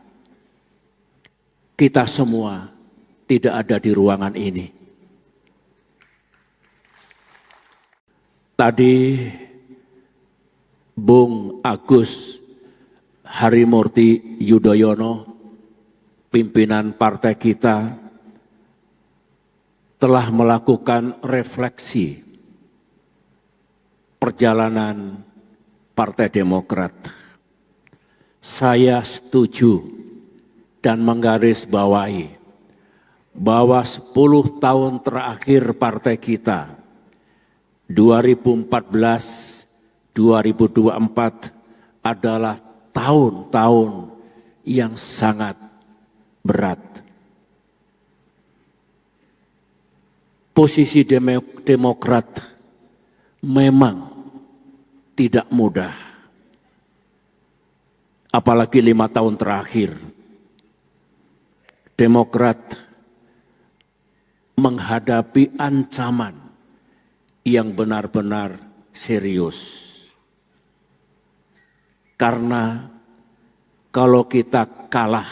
Speaker 1: kita semua tidak ada di ruangan ini. Tadi Bung Agus Harimurti Yudhoyono, pimpinan partai kita, telah melakukan refleksi perjalanan Partai Demokrat. Saya setuju dan menggarisbawahi bahwa 10 tahun terakhir partai kita 2014-2024 adalah tahun-tahun yang sangat berat. Posisi Demokrat memang tidak mudah, apalagi 5 tahun terakhir. Demokrat menghadapi ancaman yang benar-benar serius. Karena kalau kita kalah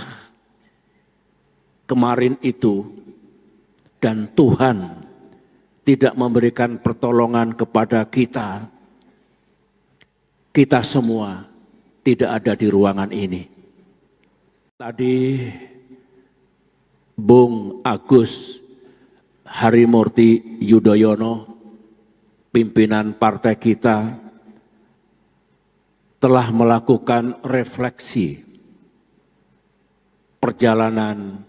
Speaker 1: kemarin itu dan Tuhan tidak memberikan pertolongan kepada kita, kita semua tidak ada di ruangan ini. Tadi Bung Agus Harimurti Yudhoyono, pimpinan partai kita, telah melakukan refleksi perjalanan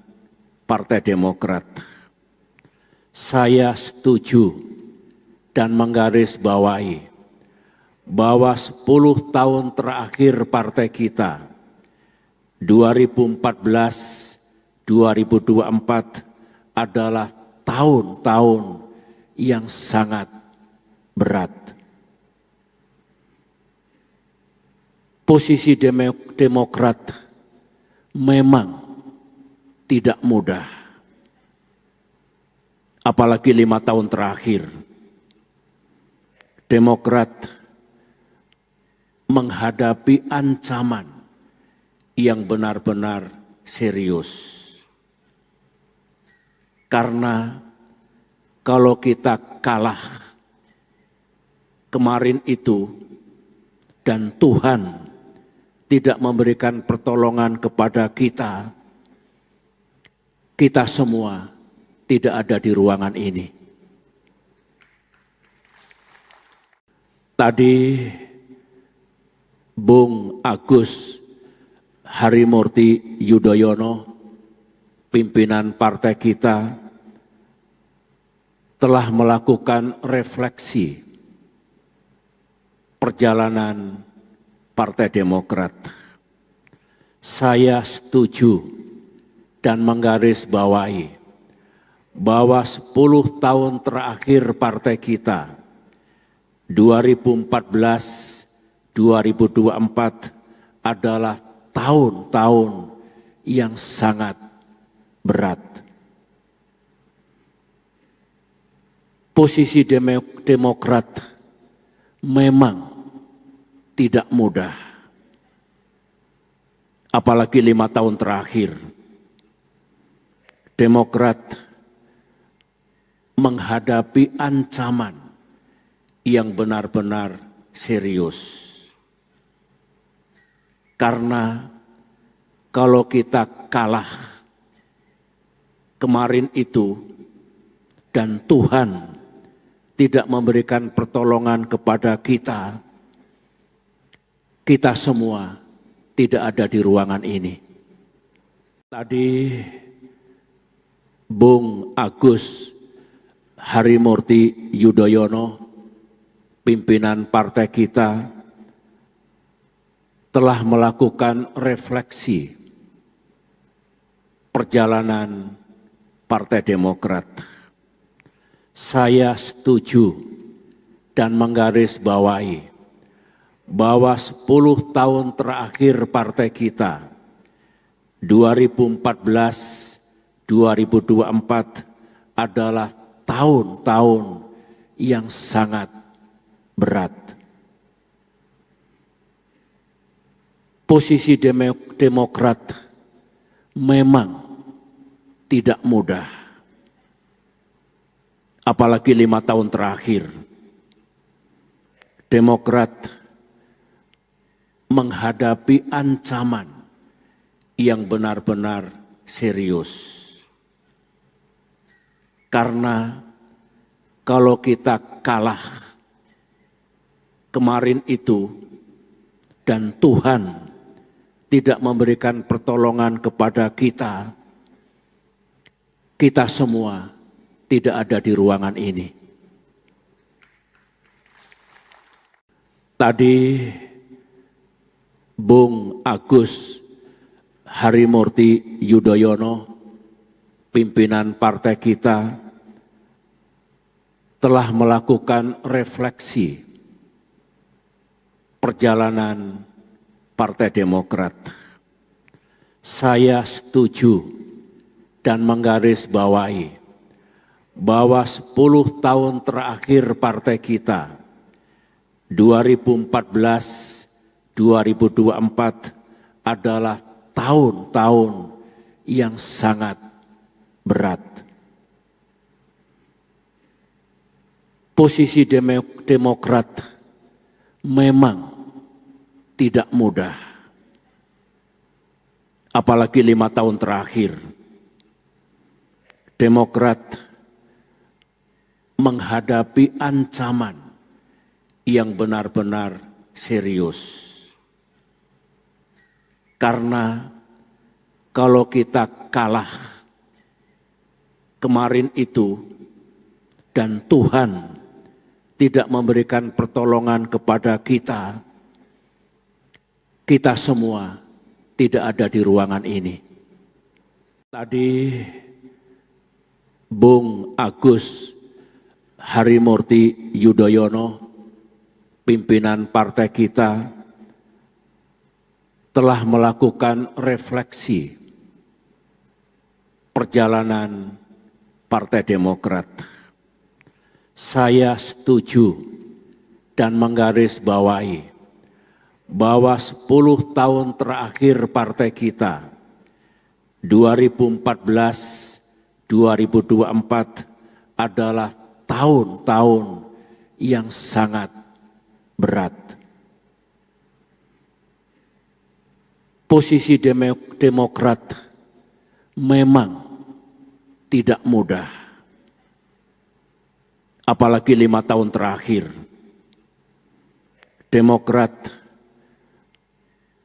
Speaker 1: Partai Demokrat. Saya setuju dan menggarisbawahi bahwa 10 tahun terakhir partai kita 2014-2024 adalah tahun-tahun yang sangat berat. Posisi Demokrat memang tidak mudah. Apalagi 5 tahun terakhir, Demokrat menghadapi ancaman yang benar-benar serius. Karena kalau kita kalah kemarin itu dan Tuhan tidak memberikan pertolongan kepada kita, kita semua tidak ada di ruangan ini. Tadi Bung Agus Harimurti Yudhoyono, pimpinan partai kita, telah melakukan refleksi perjalanan Partai Demokrat. Saya setuju dan menggarisbawahi bahwa 10 tahun terakhir partai kita 2014-2024 adalah tahun-tahun yang sangat berat. Posisi Demokrat memang tidak mudah, apalagi 5 tahun terakhir. Demokrat menghadapi ancaman yang benar-benar serius. Karena kalau kita kalah kemarin itu dan Tuhan tidak memberikan pertolongan kepada kita, kita semua tidak ada di ruangan ini. Tadi Bung Agus Harimurti Yudhoyono, pimpinan partai kita, telah melakukan refleksi perjalanan Partai Demokrat. Saya setuju dan menggarisbawahi bahwa 10 tahun terakhir partai kita 2014-2024 adalah tahun-tahun yang sangat berat. Posisi Demokrat memang tidak mudah, apalagi 5 tahun terakhir. Demokrat menghadapi ancaman yang benar-benar serius. Karena kalau kita kalah kemarin itu dan Tuhan tidak memberikan pertolongan kepada kita, kita semua tidak ada di ruangan ini. Tadi Bung Agus Harimurti Yudhoyono, pimpinan partai kita, telah melakukan refleksi perjalanan Partai Demokrat. Saya setuju dan menggarisbawahi bahwa 10 tahun terakhir partai kita 2014-2024 adalah tahun-tahun yang sangat berat. Posisi Demokrat memang tidak mudah. Apalagi 5 tahun terakhir. Demokrat menghadapi ancaman yang benar-benar serius. Karena kalau kita kalah kemarin itu dan Tuhan tidak memberikan pertolongan kepada kita, kita semua tidak ada di ruangan ini. Tadi Bung Agus Harimurti Yudhoyono, pimpinan partai kita, telah melakukan refleksi perjalanan Partai Demokrat. Saya setuju dan menggarisbawahi bahwa 10 tahun terakhir partai kita 2014-2024 adalah tahun-tahun yang sangat berat. Posisi Demokrat memang tidak mudah. Apalagi 5 tahun terakhir. Demokrat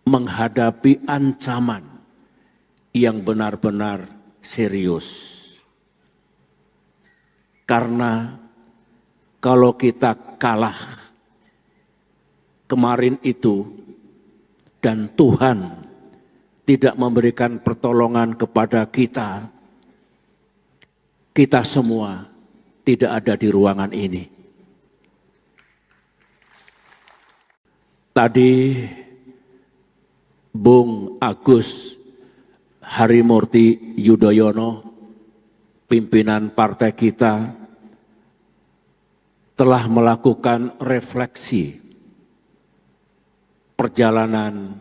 Speaker 1: menghadapi ancaman yang benar-benar serius. Karena kalau kita kalah kemarin itu dan Tuhan tidak memberikan pertolongan kepada kita, kita semua tidak ada di ruangan ini. Tadi Bung Agus Harimurti Yudhoyono, pimpinan partai kita, telah melakukan refleksi perjalanan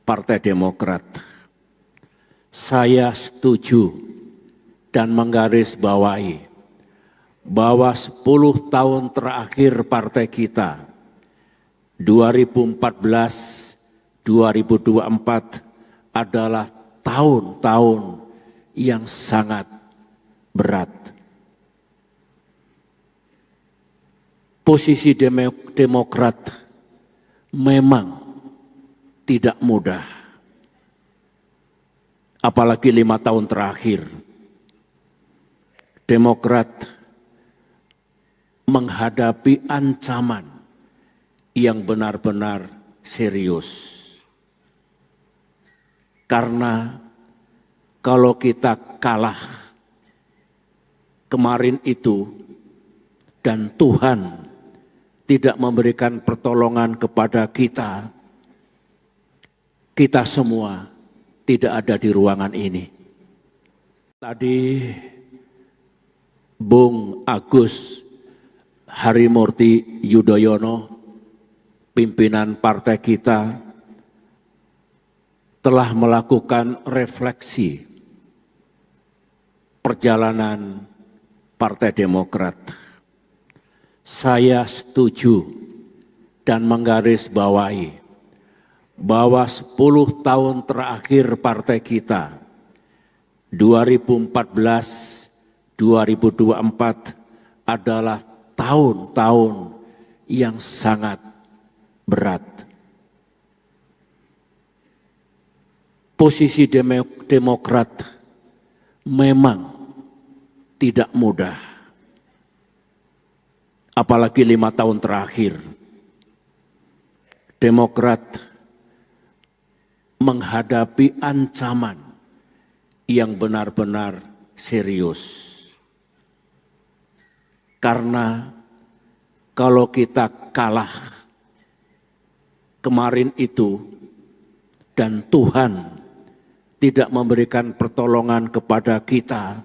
Speaker 1: Partai Demokrat. Saya setuju dan menggarisbawahi bahwa 10 tahun terakhir partai kita 2014-2024 adalah tahun-tahun yang sangat berat. Posisi Demokrat memang tidak mudah. Apalagi 5 tahun terakhir. Demokrat menghadapi ancaman yang benar-benar serius. Karena kalau kita kalah kemarin itu dan Tuhan tidak memberikan pertolongan kepada kita, kita semua tidak ada di ruangan ini. Tadi Bung Agus Harimurti Yudhoyono, pimpinan partai kita, telah melakukan refleksi perjalanan Partai Demokrat. Saya setuju dan menggarisbawahi bahwa 10 tahun terakhir partai kita 2014-2024 adalah tahun-tahun yang sangat berat. Posisi Demokrat memang tidak mudah, apalagi 5 tahun terakhir. Demokrat menghadapi ancaman yang benar-benar serius. Karena kalau kita kalah kemarin itu dan Tuhan tidak memberikan pertolongan kepada kita,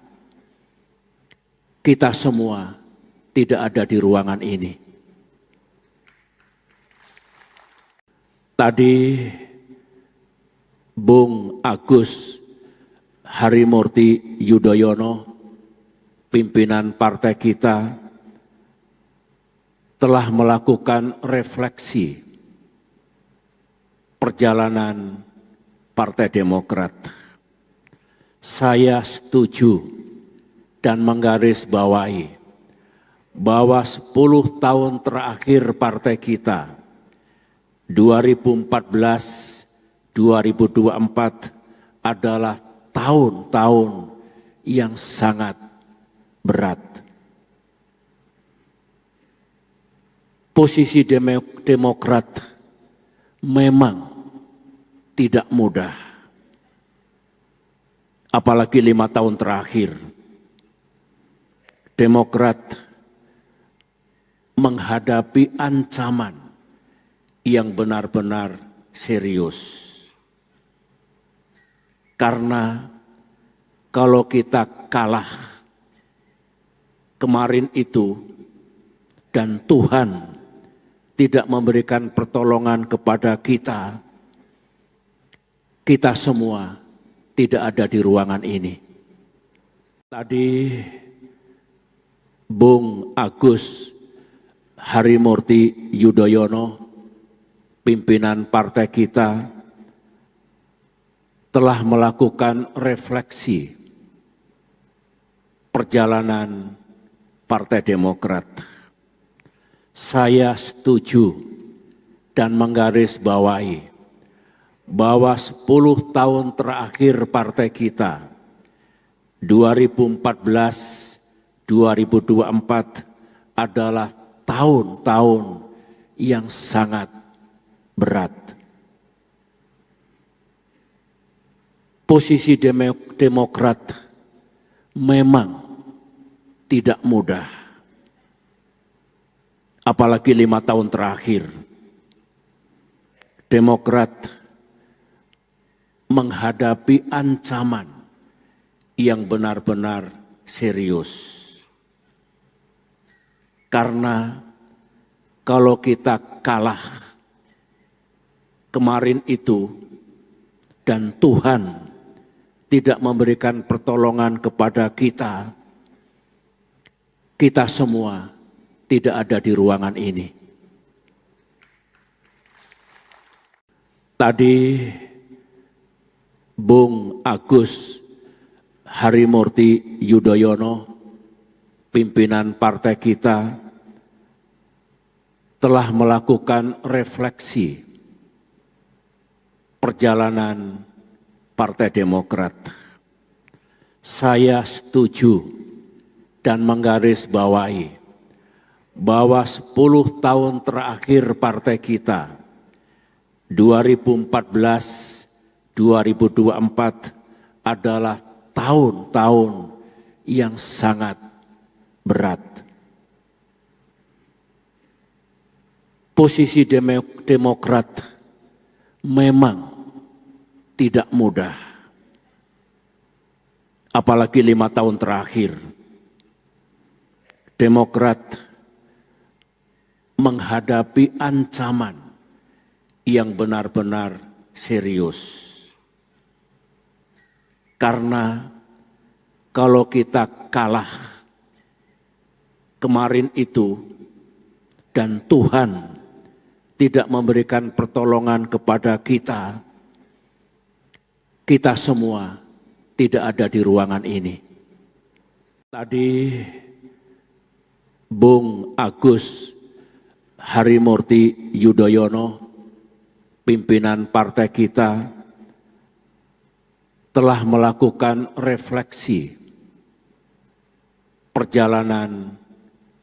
Speaker 1: kita semua tidak ada di ruangan ini. Tadi Bung Agus Harimurti Yudhoyono, pimpinan partai kita, telah melakukan refleksi perjalanan Partai Demokrat. Saya setuju dan menggarisbawahi bahwa 10 tahun terakhir partai kita 2014-2024 adalah tahun-tahun yang sangat berat. Posisi Demokrat memang tidak mudah, apalagi 5 tahun terakhir. Demokrat menghadapi ancaman yang benar-benar serius. Karena kalau kita kalah kemarin itu dan Tuhan tidak memberikan pertolongan kepada kita, kita semua tidak ada di ruangan ini. Tadi Bung Agus Harimurti Yudhoyono, pimpinan partai kita, telah melakukan refleksi perjalanan Partai Demokrat. Saya setuju dan menggarisbawahi bahwa 10 tahun terakhir partai kita 2014-2024 adalah tahun-tahun yang sangat berat. Posisi Demokrat memang tidak mudah, apalagi 5 tahun terakhir. Demokrat menghadapi ancaman yang benar-benar serius. Karena kalau kita kalah kemarin itu dan Tuhan tidak memberikan pertolongan kepada kita, kita semua tidak ada di ruangan ini. Tadi Bung Agus Harimurti Yudhoyono, pimpinan partai kita, telah melakukan refleksi perjalanan Partai Demokrat. Saya setuju dan menggarisbawahi bahwa 10 tahun terakhir partai kita 2014-2024 adalah tahun-tahun yang sangat berat. Posisi Demokrat memang tidak mudah, apalagi 5 tahun terakhir. Demokrat menghadapi ancaman yang benar-benar serius. Karena kalau kita kalah kemarin itu dan Tuhan tidak memberikan pertolongan kepada kita, kita semua tidak ada di ruangan ini. Tadi Bung Agus Harimurti Yudhoyono, pimpinan partai kita, telah melakukan refleksi perjalanan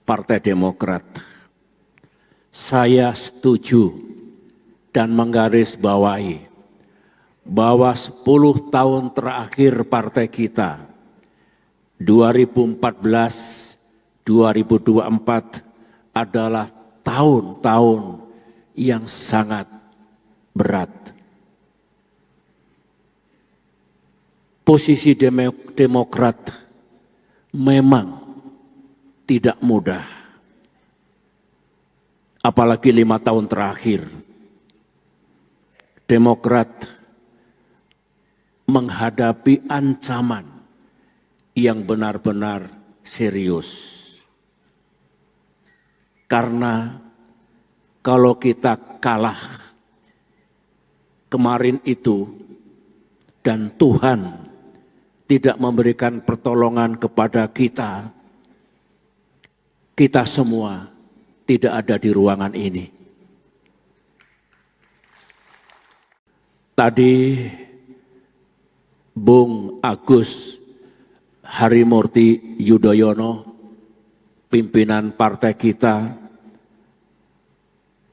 Speaker 1: Partai Demokrat. Saya setuju dan menggarisbawahi bahwa 10 tahun terakhir partai kita 2014-2024 adalah tahun-tahun yang sangat berat. Posisi Demokrat memang tidak mudah, apalagi 5 tahun terakhir. Demokrat menghadapi ancaman yang benar-benar serius. Karena kalau kita kalah kemarin itu dan Tuhan tidak memberikan pertolongan kepada kita, kita semua tidak ada di ruangan ini. Tadi Bung Agus Harimurti Yudhoyono, pimpinan partai kita,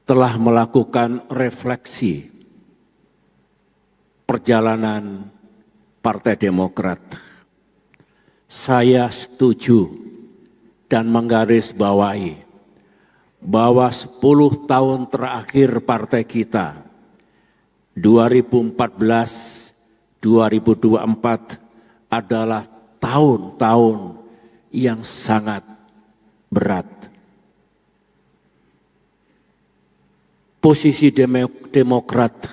Speaker 1: telah melakukan refleksi perjalanan Partai Demokrat. Saya setuju dan menggarisbawahi bahwa 10 tahun terakhir partai kita 2014-2024 adalah tahun-tahun yang sangat berat. Posisi Demokrat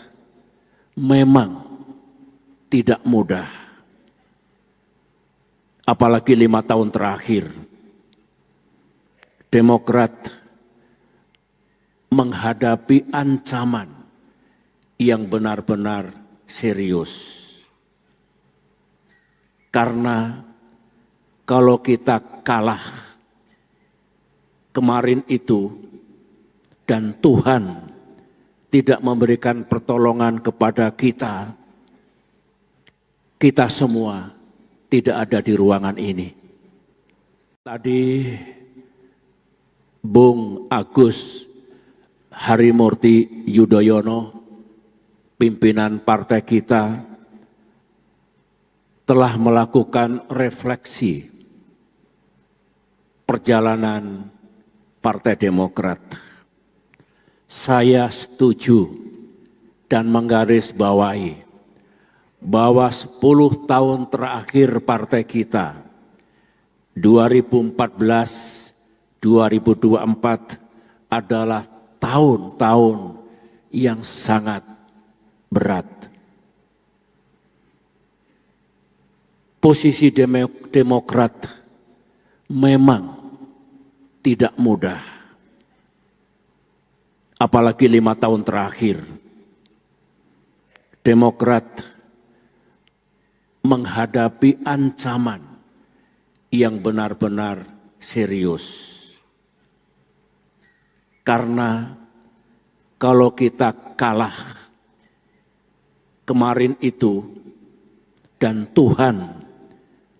Speaker 1: memang tidak mudah, apalagi 5 tahun terakhir. Demokrat menghadapi ancaman yang benar-benar serius. Karena kalau kita kalah kemarin itu dan Tuhan tidak memberikan pertolongan kepada kita, kita semua tidak ada di ruangan ini. Tadi Bung Agus Harimurti Yudhoyono, pimpinan partai kita, telah melakukan refleksi perjalanan Partai Demokrat. Saya setuju dan menggarisbawahi bahwa 10 tahun terakhir partai kita 2014-2024 adalah tahun-tahun yang sangat berat. Posisi Demokrat memang tidak mudah, apalagi 5 tahun terakhir. Demokrat menghadapi ancaman yang benar-benar serius. Karena kalau kita kalah kemarin itu dan Tuhan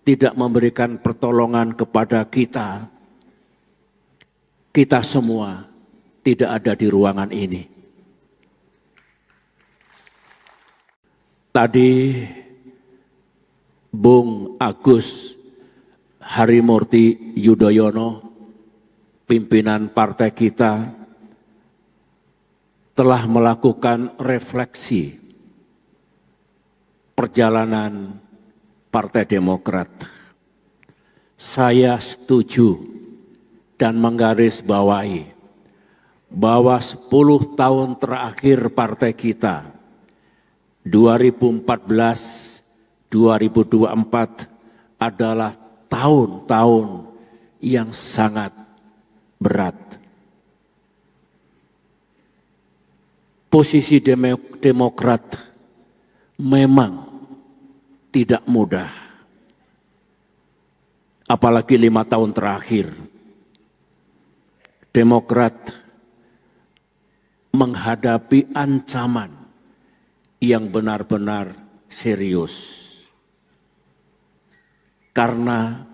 Speaker 1: tidak memberikan pertolongan kepada kita, kita semua tidak ada di ruangan ini. Tadi Bung Agus Harimurti Yudhoyono, pimpinan partai kita, telah melakukan refleksi perjalanan Partai Demokrat. Saya setuju dan menggarisbawahi bahwa 10 tahun terakhir partai kita 2014-2024 adalah tahun-tahun yang sangat berat. Posisi Demokrat memang tidak mudah, apalagi 5 tahun terakhir. Demokrat menghadapi ancaman yang benar-benar serius. Karena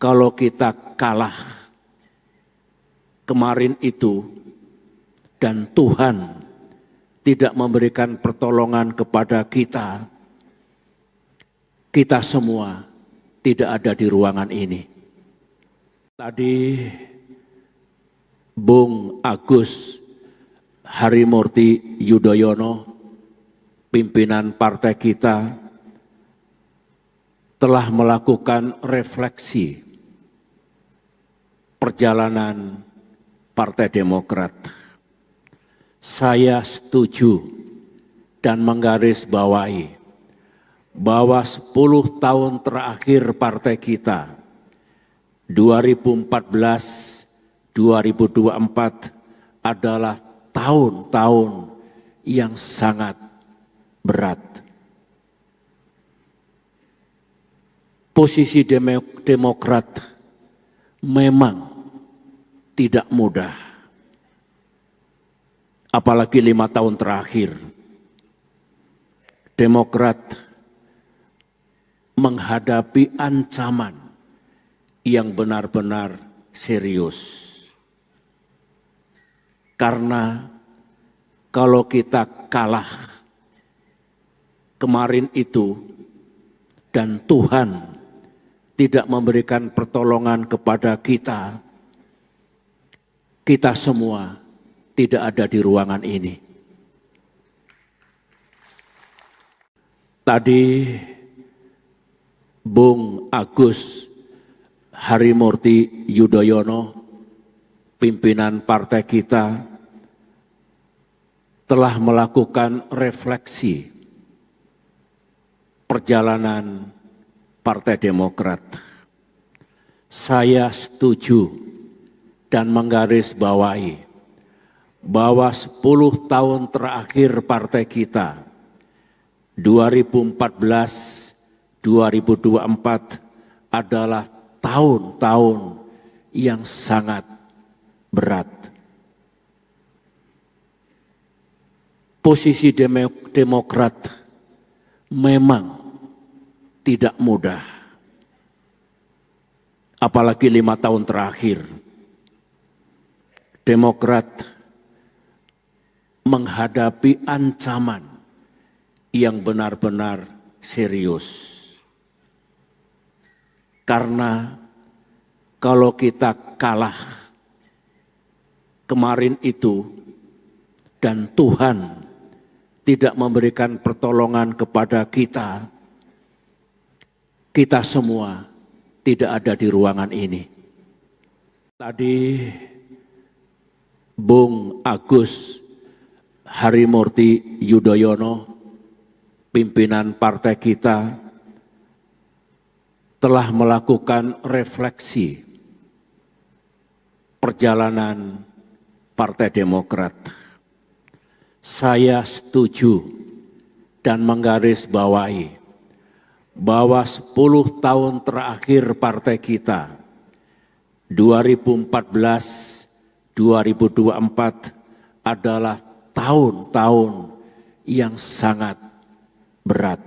Speaker 1: kalau kita kalah kemarin itu dan Tuhan tidak memberikan pertolongan kepada kita, kita semua tidak ada di ruangan ini. Tadi Bung Agus Harimurti Yudhoyono, pimpinan partai kita, telah melakukan refleksi perjalanan Partai Demokrat. Saya setuju dan menggarisbawahi bahwa 10 tahun terakhir partai kita 2014-2024 adalah tahun-tahun yang sangat berat. Posisi Demokrat memang tidak mudah. Apalagi 5 tahun terakhir, Demokrat menghadapi ancaman yang benar-benar serius. Karena kalau kita kalah kemarin itu dan Tuhan tidak memberikan pertolongan kepada kita, kita semua tidak ada di ruangan ini. Tadi Bung Agus Harimurti Yudhoyono, pimpinan partai kita, telah melakukan refleksi perjalanan Partai Demokrat. Saya setuju dan menggarisbawahi bahwa 10 tahun terakhir partai kita 2014-2024 adalah tahun-tahun yang sangat berat. Posisi Demokrat memang tidak mudah, apalagi 5 tahun terakhir. Demokrat menghadapi ancaman yang benar-benar serius. Karena kalau kita kalah kemarin itu dan Tuhan tidak memberikan pertolongan kepada kita, kita semua tidak ada di ruangan ini. Tadi Bung Agus Harimurti Yudhoyono, pimpinan partai kita, telah melakukan refleksi perjalanan Partai Demokrat. Saya setuju dan menggarisbawahi bahwa 10 tahun terakhir partai kita 2014-2024 adalah tahun-tahun yang sangat berat.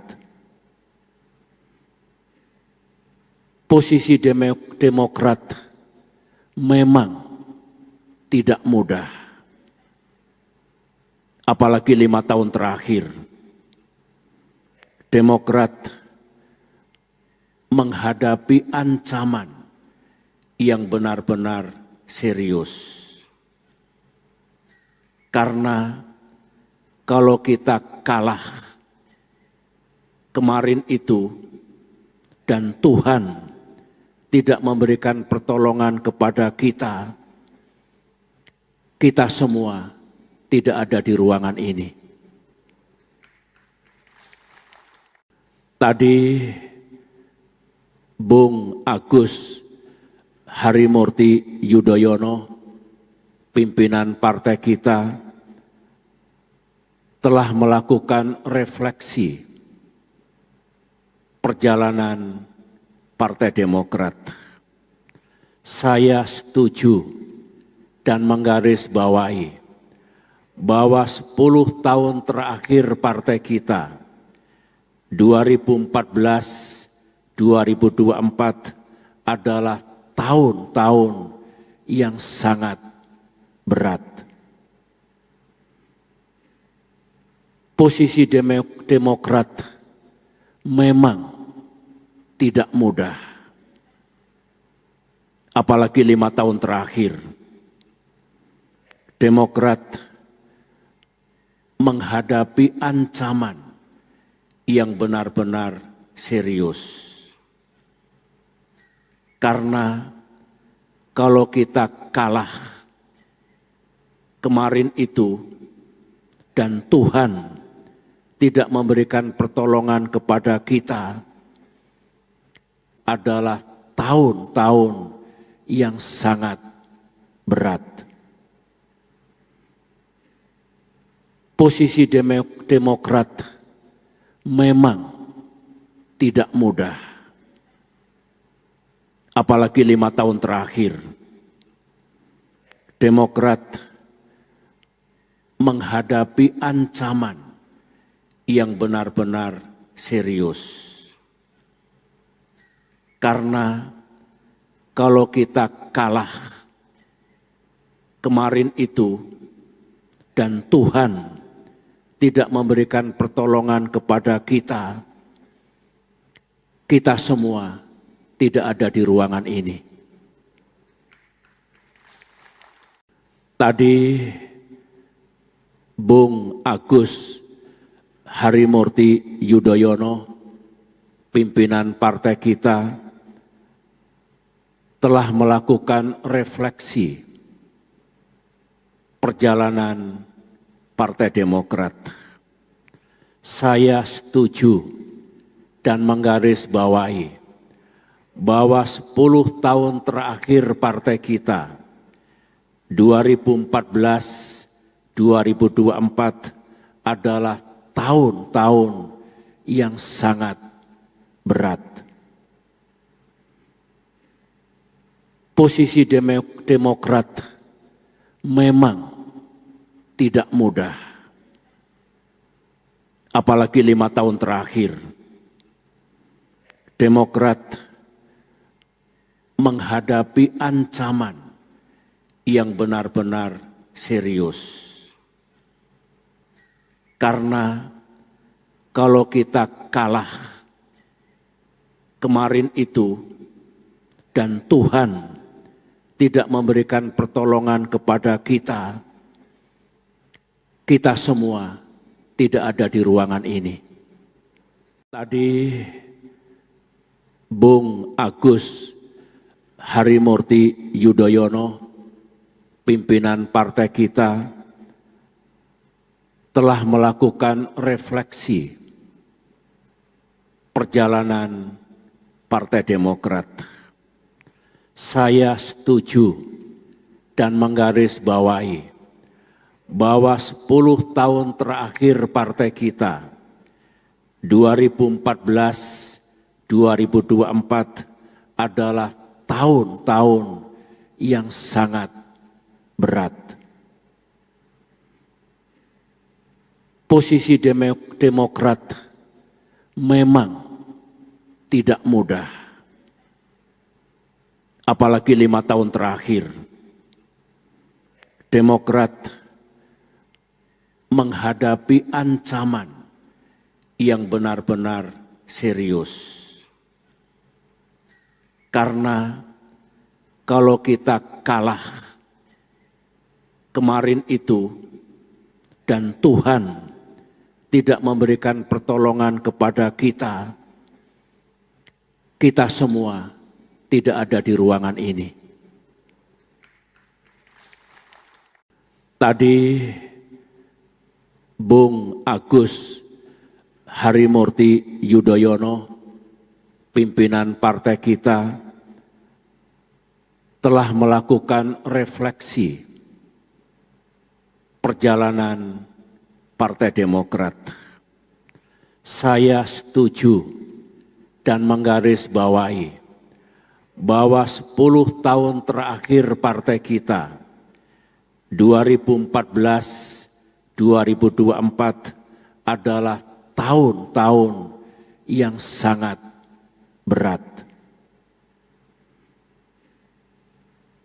Speaker 1: Posisi Demokrat memang tidak mudah, apalagi 5 tahun terakhir. Demokrat menghadapi ancaman yang benar-benar serius. Karena kalau kita kalah kemarin itu dan Tuhan tidak memberikan pertolongan kepada kita, kita semua tidak ada di ruangan ini. Tadi Bung Agus Harimurti Yudhoyono, pimpinan partai kita, telah melakukan refleksi perjalanan Partai Demokrat. Saya setuju dan menggarisbawahi bahwa 10 tahun terakhir partai kita 2014-2024 adalah tahun-tahun yang sangat berat. Posisi Demokrat memang tidak mudah. Apalagi 5 tahun terakhir, Demokrat menghadapi ancaman yang benar-benar serius. Karena kalau kita kalah kemarin itu dan Tuhan tidak memberikan pertolongan kepada kita, adalah tahun-tahun yang sangat berat. Posisi Demokrat memang tidak mudah. Apalagi 5 tahun terakhir, Demokrat menghadapi ancaman yang benar-benar serius. Karena kalau kita kalah kemarin itu dan Tuhan tidak memberikan pertolongan kepada kita, kita semua tidak ada di ruangan ini. Tadi Bung Agus Harimurti Yudhoyono, pimpinan partai kita, telah melakukan refleksi perjalanan Partai Demokrat. Saya setuju dan menggarisbawahi bahwa 10 tahun terakhir partai kita 2014-2024 adalah tahun-tahun yang sangat berat. Posisi Demokrat memang tidak mudah. Apalagi 5 tahun terakhir, Demokrat menghadapi ancaman yang benar-benar serius. Karena kalau kita kalah kemarin itu dan Tuhan tidak memberikan pertolongan kepada kita, kita semua tidak ada di ruangan ini. Tadi Bung Agus Harimurti Yudhoyono, pimpinan partai kita, telah melakukan refleksi perjalanan Partai Demokrat. Saya setuju dan menggarisbawahi bahwa 10 tahun terakhir partai kita 2014-2024 adalah tahun-tahun yang sangat berat. Posisi Demokrat memang tidak mudah. Apalagi 5 tahun terakhir, Demokrat menghadapi ancaman yang benar-benar serius. Karena kalau kita kalah kemarin itu dan Tuhan tidak memberikan pertolongan kepada kita, kita semua tidak ada di ruangan ini. Tadi Bung Agus Harimurti Yudhoyono, pimpinan partai kita, telah melakukan refleksi perjalanan Partai Demokrat, saya setuju dan menggarisbawahi bahwa 10 tahun terakhir partai kita 2014-2024 adalah tahun-tahun yang sangat berat.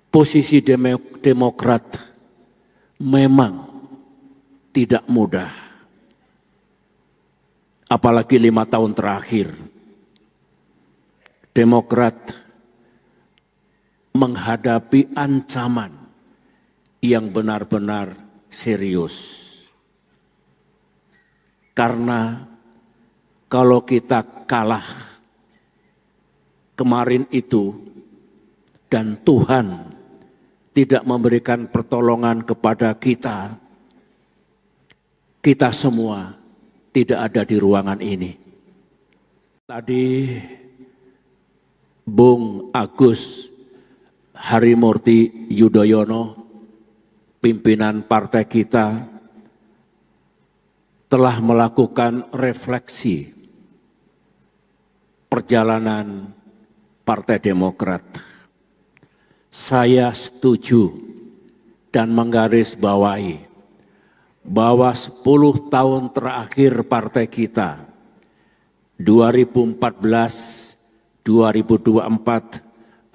Speaker 1: Posisi Demokrat memang tidak mudah, apalagi 5 tahun terakhir. Demokrat menghadapi ancaman yang benar-benar serius. Karena kalau kita kalah kemarin itu dan Tuhan tidak memberikan pertolongan kepada kita, kita semua tidak ada di ruangan ini. Tadi Bung Agus Harimurti Yudhoyono, pimpinan partai kita, telah melakukan refleksi perjalanan Partai Demokrat. Saya setuju dan menggarisbawahi bahwa 10 tahun terakhir partai kita 2014-2024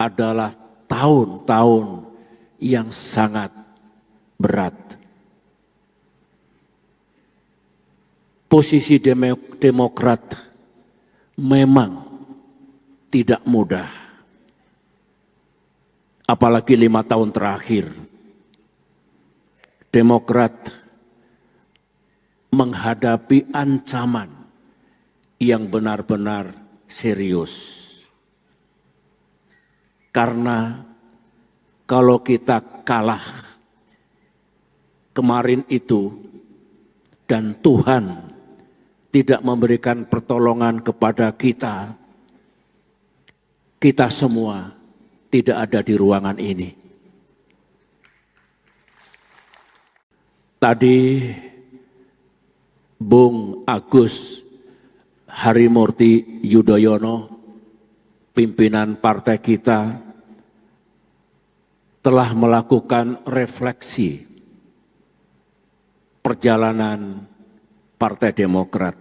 Speaker 1: adalah tahun-tahun yang sangat berat. Posisi Demokrat memang tidak mudah, apalagi 5 tahun terakhir. Demokrat menghadapi ancaman yang benar-benar serius. Karena kalau kita kalah kemarin itu dan Tuhan tidak memberikan pertolongan kepada kita, kita semua tidak ada di ruangan ini. Tadi Bung Agus Harimurti Yudhoyono, pimpinan partai kita, telah melakukan refleksi perjalanan Partai Demokrat.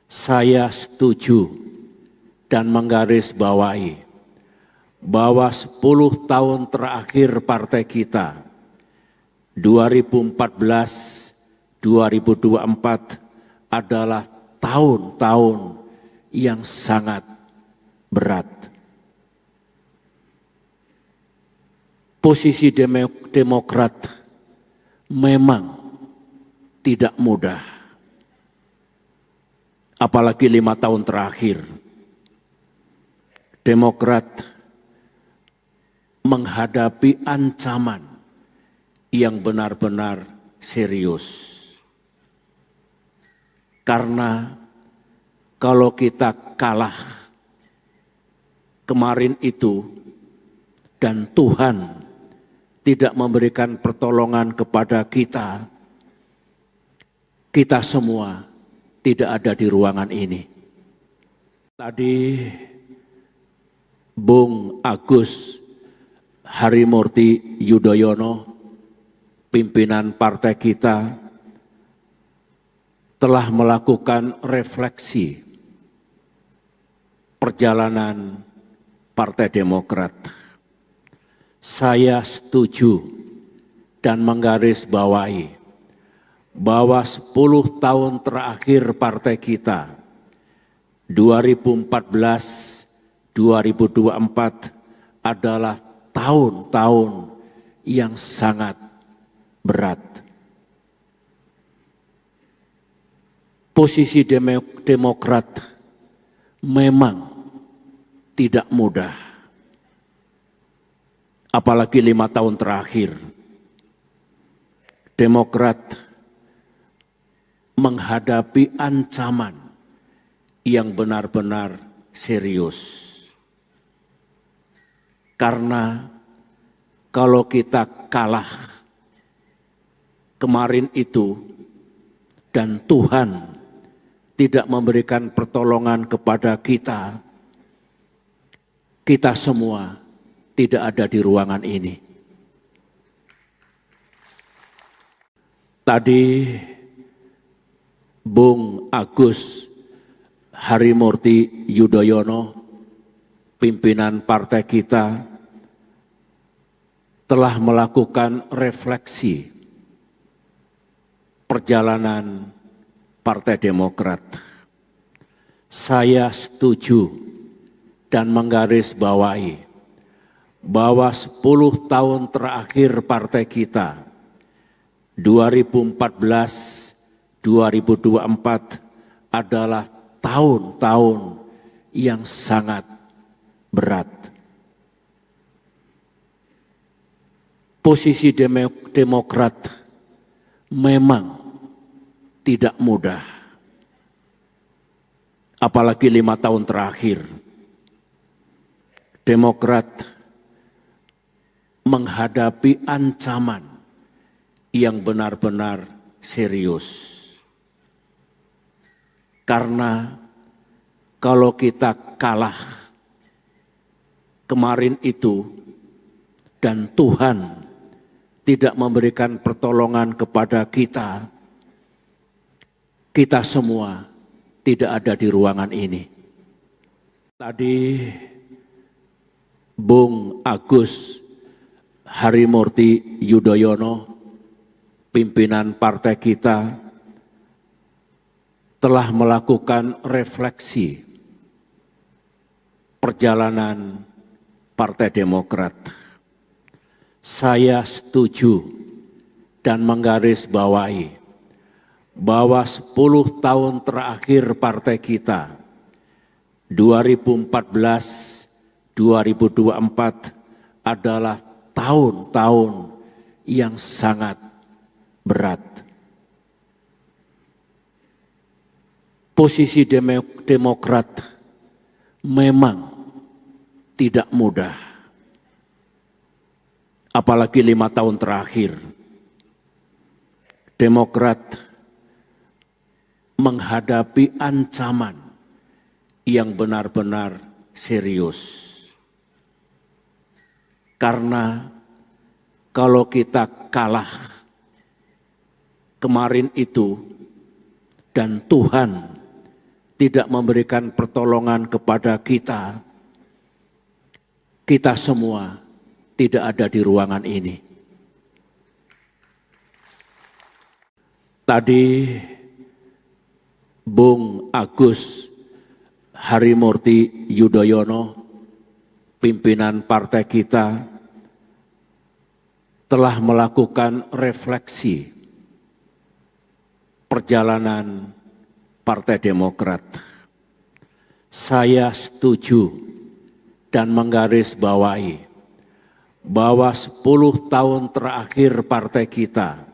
Speaker 1: Saya setuju dan menggarisbawahi bahwa 10 tahun terakhir partai kita 2014-2024 adalah tahun-tahun yang sangat berat. Posisi Demokrat memang tidak mudah, apalagi 5 tahun terakhir. Demokrat menghadapi ancaman yang benar-benar serius. Karena kalau kita kalah kemarin itu dan Tuhan tidak memberikan pertolongan kepada kita, kita semua tidak ada di ruangan ini. Tadi Bung Agus Harimurti Yudhoyono, pimpinan partai kita, telah melakukan refleksi perjalanan Partai Demokrat. Saya setuju dan menggarisbawahi bahwa 10 tahun terakhir partai kita 2014-2024 adalah tahun-tahun yang sangat berat. Posisi Demokrat memang tidak mudah, apalagi 5 tahun terakhir. Demokrat menghadapi ancaman yang benar-benar serius. Karena kalau kita kalah kemarin itu dan Tuhan tidak memberikan pertolongan kepada kita, kita semua tidak ada di ruangan ini. Tadi Bung Agus Harimurti Yudhoyono, pimpinan partai kita, telah melakukan refleksi perjalanan Partai Demokrat. Saya setuju dan menggarisbawahi bahwa 10 tahun terakhir partai kita 2014-2024 adalah tahun-tahun yang sangat berat. Posisi Demokrat memang tidak mudah, apalagi 5 tahun terakhir. Demokrat menghadapi ancaman yang benar-benar serius. Karena kalau kita kalah kemarin itu dan Tuhan tidak memberikan pertolongan kepada kita, kita semua tidak ada di ruangan ini. Tadi Bung Agus Harimurti Yudhoyono, pimpinan partai kita, telah melakukan refleksi perjalanan Partai Demokrat. Saya setuju dan menggarisbawahi bahwa 10 tahun terakhir partai kita 2014-2024 adalah tahun-tahun yang sangat berat. Posisi Demokrat memang tidak mudah, apalagi 5 tahun terakhir. Demokrat menghadapi ancaman yang benar-benar serius. Karena kalau kita kalah kemarin itu dan Tuhan tidak memberikan pertolongan kepada kita, kita semua tidak ada di ruangan ini. Tadi Bung Agus Harimurti Yudhoyono, pimpinan partai kita, telah melakukan refleksi perjalanan Partai Demokrat. Saya setuju dan menggarisbawahi bahwa 10 tahun terakhir partai kita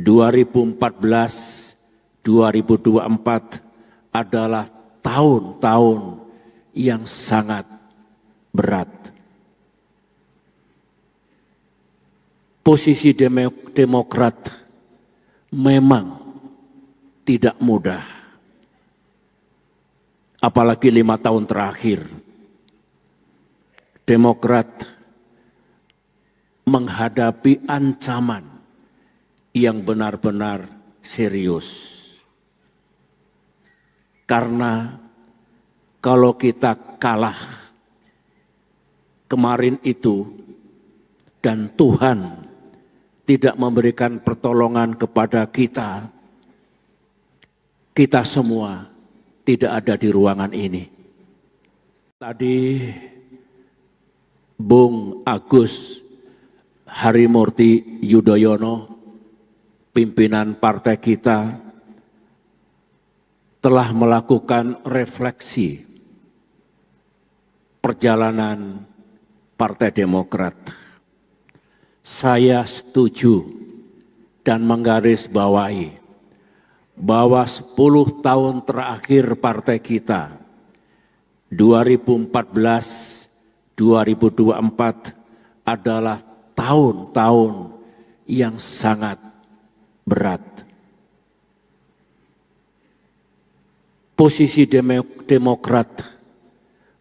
Speaker 1: 2014-2024 adalah tahun-tahun yang sangat berat. Posisi Demokrat memang tidak mudah, apalagi 5 tahun terakhir. Demokrat menghadapi ancaman yang benar-benar serius. Karena kalau kita kalah kemarin itu dan Tuhan tidak memberikan pertolongan kepada kita, kita semua tidak ada di ruangan ini. Tadi Bung Agus Harimurti Yudhoyono, pimpinan partai kita, telah melakukan refleksi perjalanan Partai Demokrat. Saya setuju dan menggarisbawahi bahwa 10 tahun terakhir partai kita 2014-2024 adalah tahun-tahun yang sangat berat. Posisi Demokrat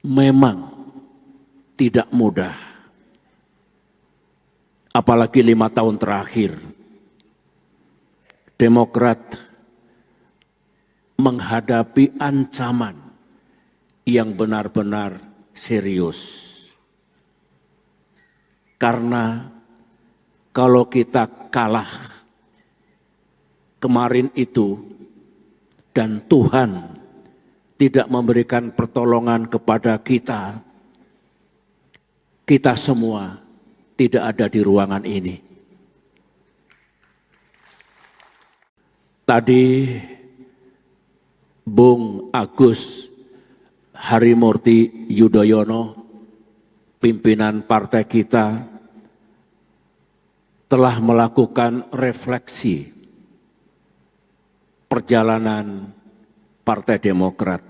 Speaker 1: memang tidak mudah, apalagi 5 tahun terakhir. Demokrat menghadapi ancaman yang benar-benar serius. Karena kalau kita kalah kemarin itu dan Tuhan tidak memberikan pertolongan kepada kita, kita semua tidak ada di ruangan ini. Tadi Bung Agus Harimurti Yudhoyono, pimpinan partai kita, telah melakukan refleksi perjalanan Partai Demokrat.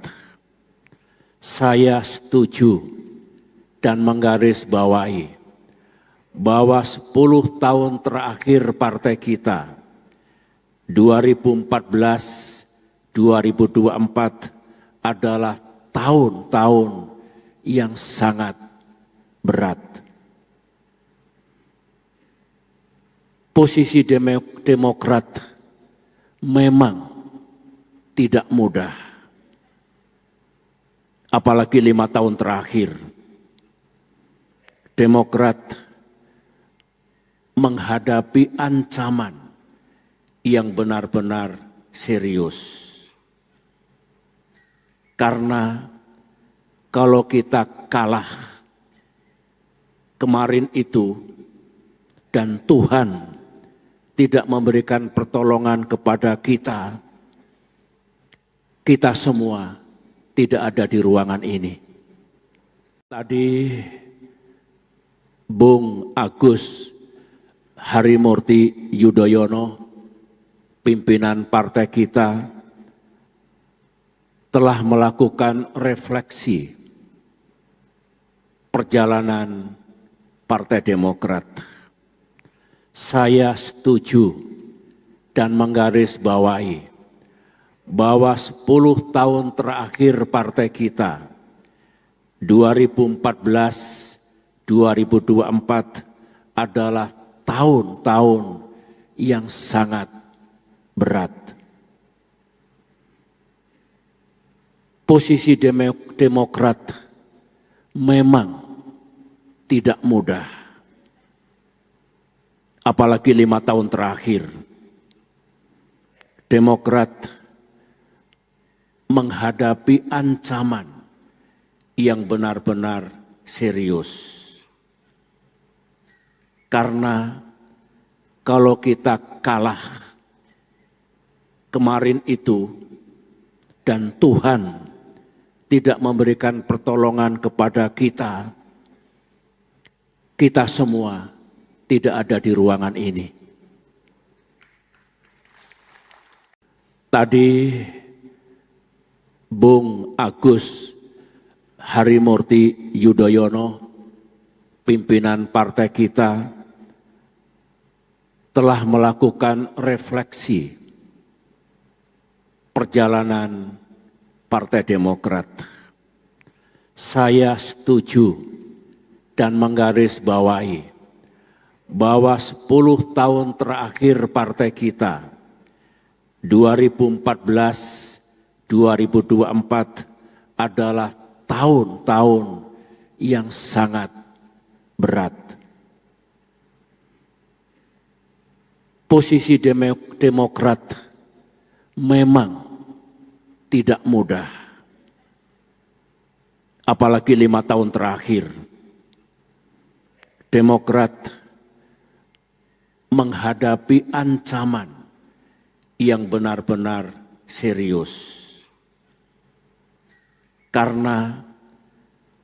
Speaker 1: Saya setuju dan menggarisbawahi bahwa 10 tahun terakhir partai kita 2014-2024 adalah tahun-tahun yang sangat berat. Posisi Demokrat memang tidak mudah, apalagi 5 tahun terakhir. Demokrat menghadapi ancaman yang benar-benar serius. Karena kalau kita kalah kemarin itu dan Tuhan tidak memberikan pertolongan kepada kita, kita semua tidak ada di ruangan ini. Tadi Bung Agus Harimurti Yudhoyono, pimpinan partai kita, telah melakukan refleksi perjalanan Partai Demokrat. Saya setuju dan menggarisbawahi bahwa 10 tahun terakhir partai kita 2014-2024 adalah tahun-tahun yang sangat berat. Posisi Demokrat memang tidak mudah, apalagi 5 tahun terakhir. Demokrat menghadapi ancaman yang benar-benar serius. Karena kalau kita kalah kemarin itu dan Tuhan tidak memberikan pertolongan kepada kita, kita semua tidak ada di ruangan ini. Tadi Bung Agus Harimurti Yudhoyono, pimpinan partai kita, telah melakukan refleksi perjalanan Partai Demokrat. Saya setuju dan menggarisbawahi bahwa 10 tahun terakhir partai kita 2014-2024 adalah tahun-tahun yang sangat berat. Posisi Demokrat memang tidak mudah, apalagi 5 tahun terakhir. Demokrat menghadapi ancaman yang benar-benar serius. Karena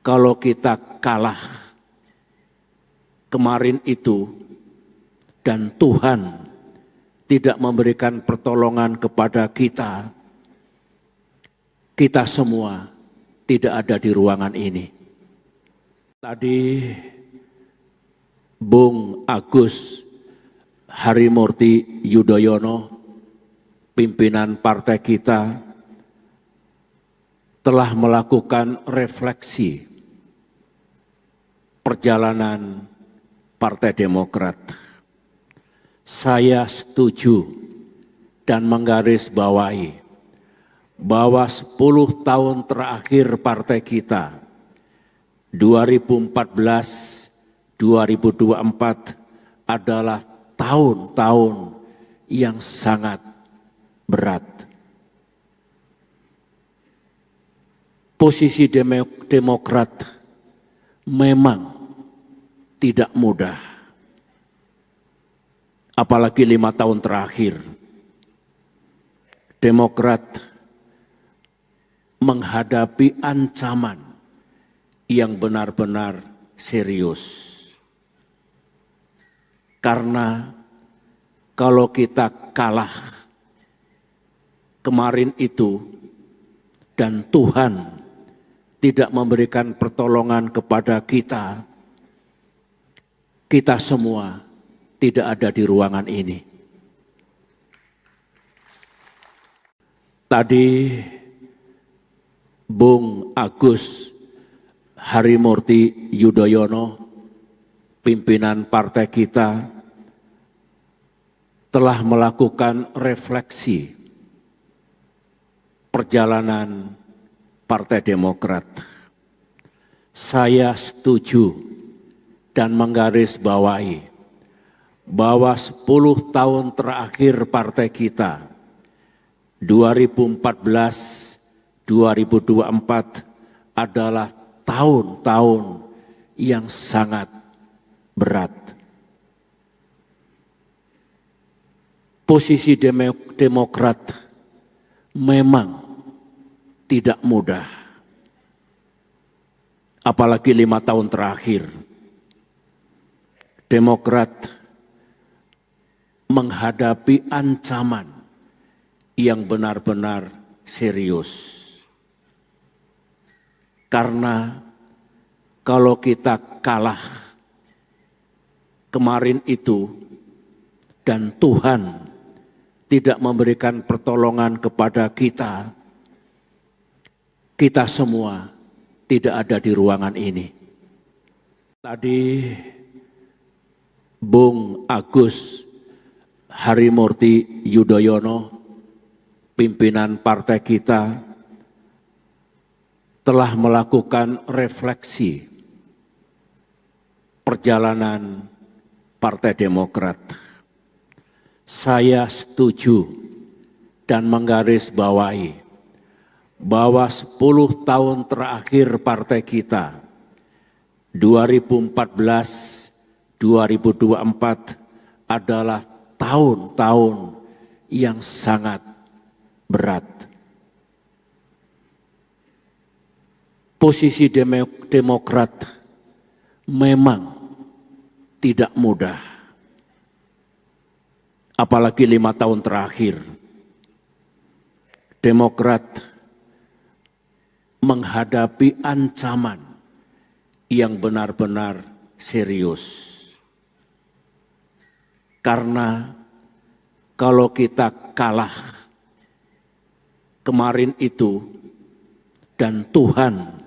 Speaker 1: kalau kita kalah kemarin itu dan Tuhan tidak memberikan pertolongan kepada kita, kita semua tidak ada di ruangan ini. Tadi Bung Agus Harimurti Yudhoyono, pimpinan partai kita, telah melakukan refleksi perjalanan Partai Demokrat. Saya setuju dan menggarisbawahi bahwa 10 tahun terakhir partai kita 2014-2024 adalah tahun-tahun yang sangat berat. Posisi Demokrat memang tidak mudah. Apalagi 5 tahun terakhir, Demokrat menghadapi ancaman yang benar-benar serius. Karena kalau kita kalah kemarin itu dan Tuhan tidak memberikan pertolongan kepada kita, kita semua tidak ada di ruangan ini. Tadi Bung Agus Harimurti Yudhoyono, pimpinan partai kita, telah melakukan refleksi perjalanan Partai Demokrat. Saya setuju dan menggarisbawahi bahwa 10 tahun terakhir partai kita 2014-2024 adalah tahun-tahun yang sangat berat. Posisi Demokrat memang tidak mudah. Apalagi 5 tahun terakhir, Demokrat menghadapi ancaman yang benar-benar serius. Karena kalau kita kalah kemarin itu dan Tuhan tidak memberikan pertolongan kepada kita, kita semua tidak ada di ruangan ini. Tadi Bung Agus Harimurti Yudhoyono, pimpinan partai kita, telah melakukan refleksi perjalanan Partai Demokrat. Saya setuju dan menggarisbawahi bahwa 10 tahun terakhir partai kita 2014-2024 adalah tahun-tahun yang sangat berat. Posisi Demokrat memang tidak mudah. Apalagi 5 tahun terakhir, Demokrat menghadapi ancaman yang benar-benar serius. Karena kalau kita kalah kemarin itu dan Tuhan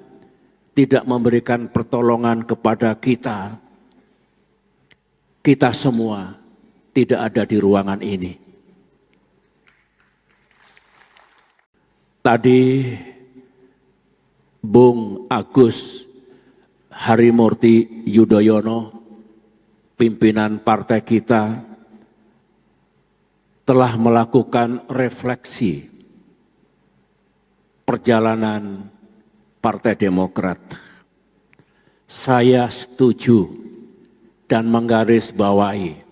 Speaker 1: tidak memberikan pertolongan kepada kita, kita semua tidak ada di ruangan ini. Tadi Bung Agus Harimurti Yudhoyono, pimpinan partai kita, telah melakukan refleksi perjalanan Partai Demokrat. Saya setuju dan menggarisbawahi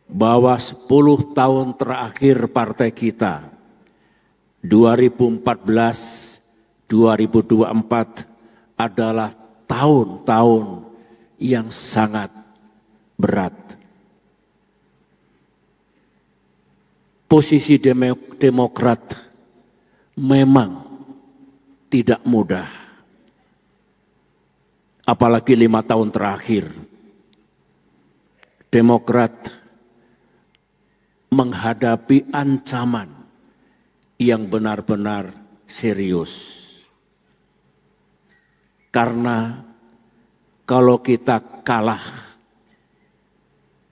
Speaker 1: bahwa 10 tahun terakhir partai kita 2014-2024 adalah tahun-tahun yang sangat berat. Posisi Demokrat memang tidak mudah. Apalagi 5 tahun terakhir, Demokrat menghadapi ancaman yang benar-benar serius. Karena kalau kita kalah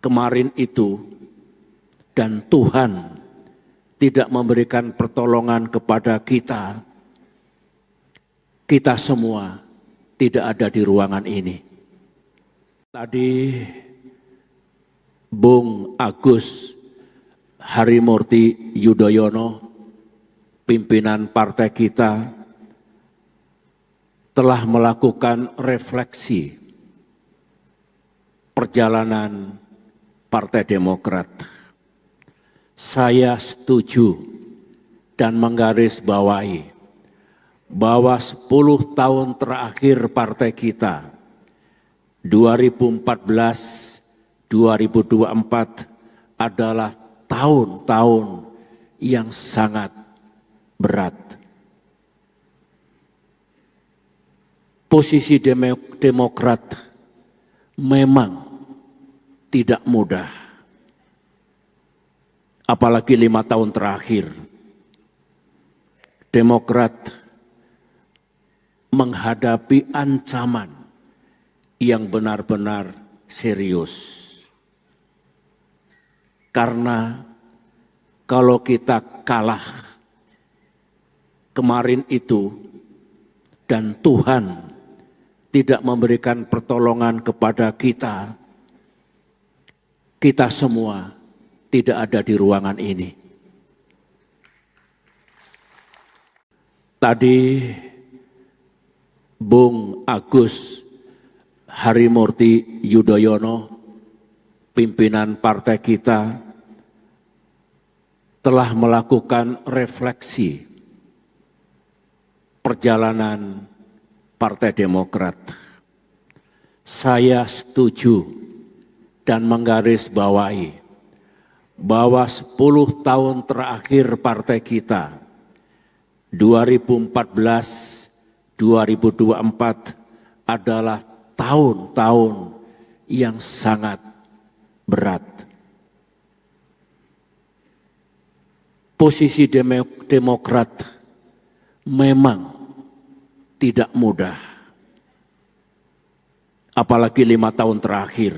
Speaker 1: kemarin itu dan Tuhan tidak memberikan pertolongan kepada kita, kita semua tidak ada di ruangan ini. Tadi Bung Agus Harimurti Yudhoyono, pimpinan partai kita, telah melakukan refleksi perjalanan Partai Demokrat. Saya setuju dan menggarisbawahi bahwa 10 tahun terakhir partai kita 2014-2024 adalah tahun-tahun yang sangat berat. Posisi Demokrat memang tidak mudah. Apalagi 5 tahun terakhir, Demokrat menghadapi ancaman yang benar-benar serius. Karena kalau kita kalah kemarin itu dan Tuhan tidak memberikan pertolongan kepada kita, kita semua tidak ada di ruangan ini. Tadi Bung Agus Harimurti Yudhoyono, pimpinan partai kita, telah melakukan refleksi perjalanan Partai Demokrat. Saya setuju dan menggarisbawahi bahwa 10 tahun terakhir partai kita 2014-2024 adalah tahun-tahun yang sangat berat. Posisi Demokrat memang tidak mudah. Apalagi 5 tahun terakhir,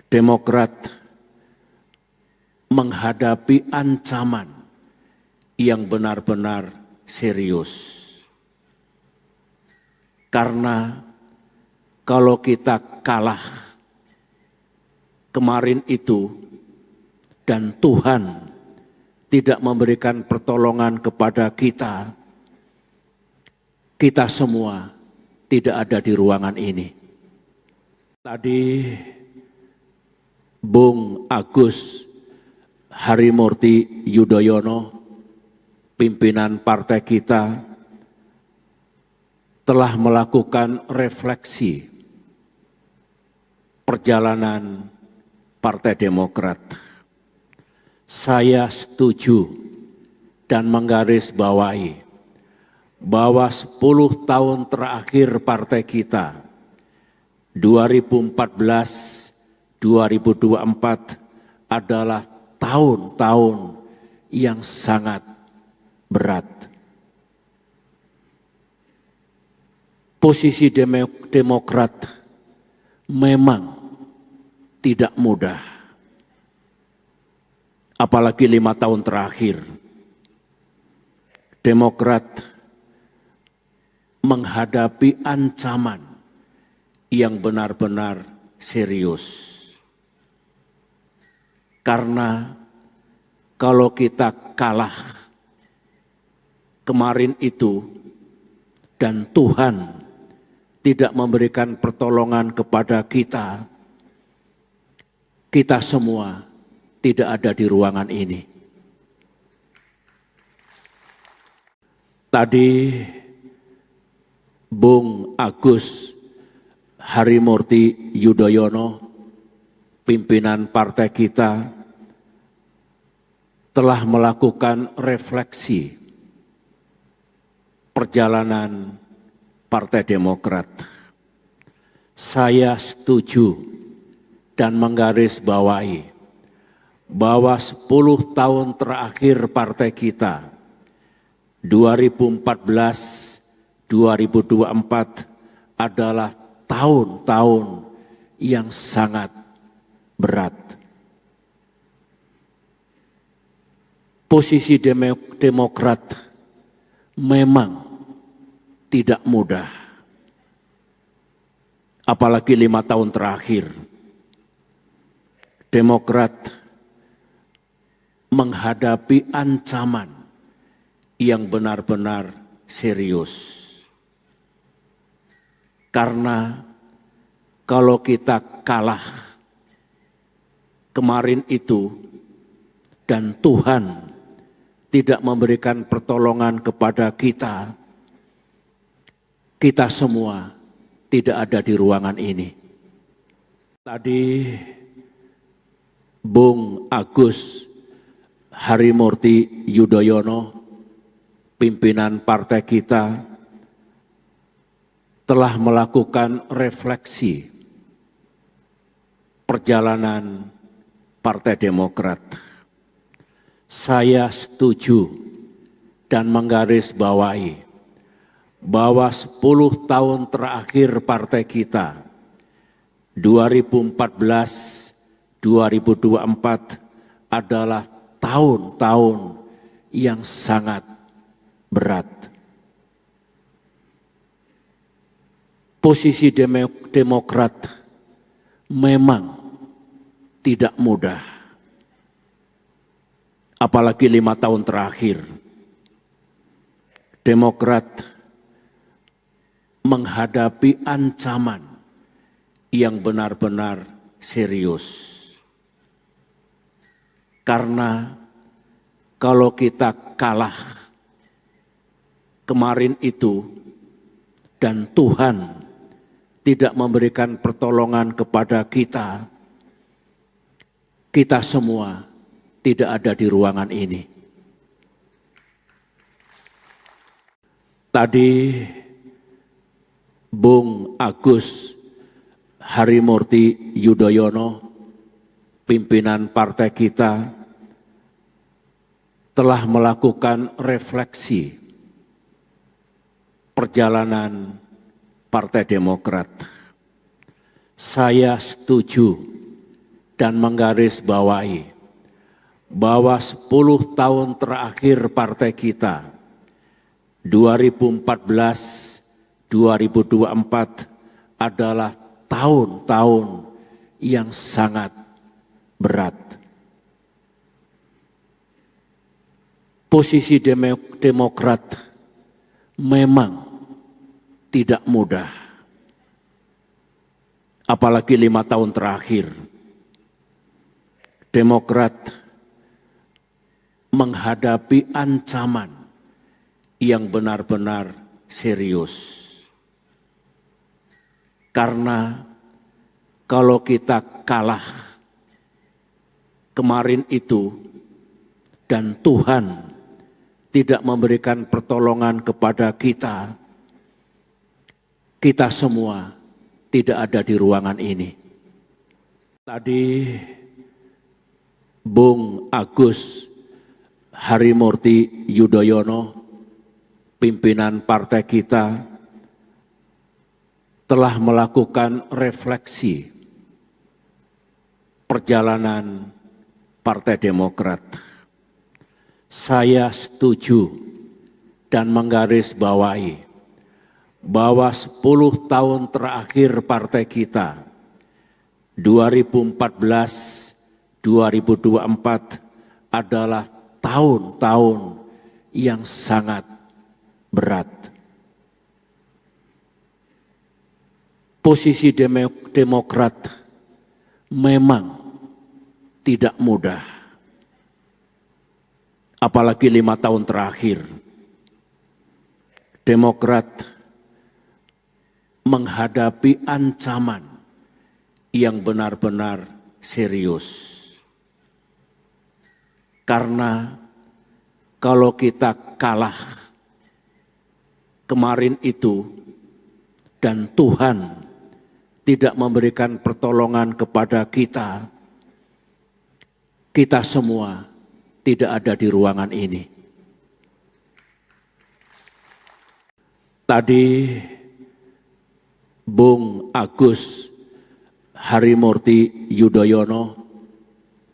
Speaker 1: Demokrat menghadapi ancaman yang benar-benar serius. Karena kalau kita kalah kemarin itu dan Tuhan tidak memberikan pertolongan kepada kita, kita semua tidak ada di ruangan ini. Tadi Bung Agus Harimurti Yudhoyono, pimpinan partai kita, telah melakukan refleksi perjalanan Partai Demokrat. Saya setuju dan menggarisbawahi bahwa 10 tahun terakhir partai kita 2014-2024 adalah tahun-tahun yang sangat berat. Posisi Demokrat memang tidak mudah. Apalagi 5 tahun terakhir, Demokrat menghadapi ancaman yang benar-benar serius. Karena kalau kita kalah kemarin itu dan Tuhan tidak memberikan pertolongan kepada kita, kita semua tidak ada di ruangan ini. Tadi Bung Agus Harimurti Yudhoyono, pimpinan partai kita, telah melakukan refleksi perjalanan Partai Demokrat. Saya setuju dan menggarisbawahi bahwa 10 tahun terakhir partai kita 2014-2024 2024 adalah tahun-tahun yang sangat berat. Posisi Demokrat memang tidak mudah. Apalagi 5 tahun terakhir, Demokrat menghadapi ancaman yang benar-benar serius. Karena kalau kita kalah kemarin itu dan Tuhan tidak memberikan pertolongan kepada kita, kita semua tidak ada di ruangan ini. Tadi Bung Agus Harimurti Yudhoyono, pimpinan partai kita, telah melakukan refleksi perjalanan Partai Demokrat. Saya setuju dan menggarisbawahi bahwa 10 tahun terakhir partai kita 2014-2024 adalah tahun-tahun yang sangat berat. Posisi Demokrat memang tidak mudah. Apalagi 5 tahun terakhir, Demokrat menghadapi ancaman yang benar-benar serius. Karena kalau kita kalah kemarin itu dan Tuhan tidak memberikan pertolongan kepada kita, kita semua tidak ada di ruangan ini. Tadi Bung Agus Harimurti Yudhoyono, pimpinan partai kita, telah melakukan refleksi perjalanan Partai Demokrat. Saya setuju dan menggarisbawahi bahwa 10 tahun terakhir partai kita 2014-2024 adalah tahun-tahun yang sangat berat. Posisi Demokrat memang tidak mudah. Apalagi 5 tahun terakhir, Demokrat menghadapi ancaman yang benar-benar serius. Karena kalau kita kalah kemarin itu dan Tuhan tidak memberikan pertolongan kepada kita, kita semua tidak ada di ruangan ini. Tadi Bung Agus Harimurti Yudhoyono, pimpinan partai kita, telah melakukan refleksi perjalanan Partai Demokrat. Saya setuju dan menggarisbawahi bahwa 10 tahun terakhir partai kita 2014-2024 adalah tahun-tahun yang sangat berat. Posisi Demokrat memang tidak mudah. Apalagi 5 tahun terakhir, Demokrat menghadapi ancaman yang benar-benar serius. Karena kalau kita kalah kemarin itu dan Tuhan tidak memberikan pertolongan kepada kita, kita semua tidak ada di ruangan ini. Tadi Bung Agus Harimurti Yudhoyono,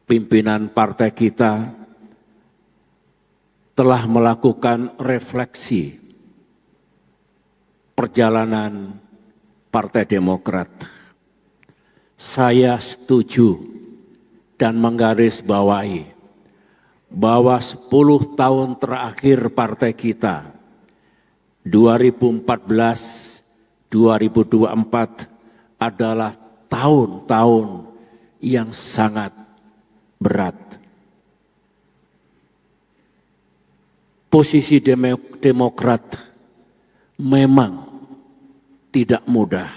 Speaker 1: pimpinan partai kita, telah melakukan refleksi perjalanan Partai Demokrat. Saya setuju dan menggarisbawahi bahwa 10 tahun terakhir partai kita 2014-2024 adalah tahun-tahun yang sangat berat. Posisi Demokrat memang tidak mudah.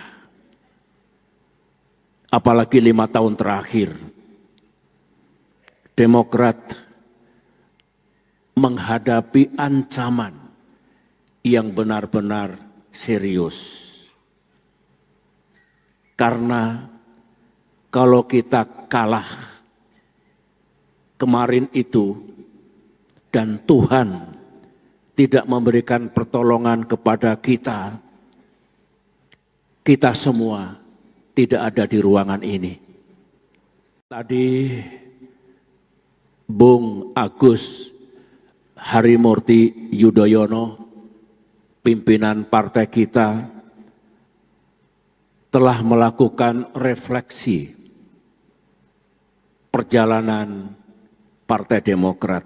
Speaker 1: Apalagi 5 tahun terakhir, Demokrat menghadapi ancaman yang benar-benar serius. Karena kalau kita kalah kemarin itu dan Tuhan tidak memberikan pertolongan kepada kita, kita semua tidak ada di ruangan ini. Tadi Bung Agus Harimurti Yudhoyono, pimpinan partai kita, telah melakukan refleksi perjalanan Partai Demokrat.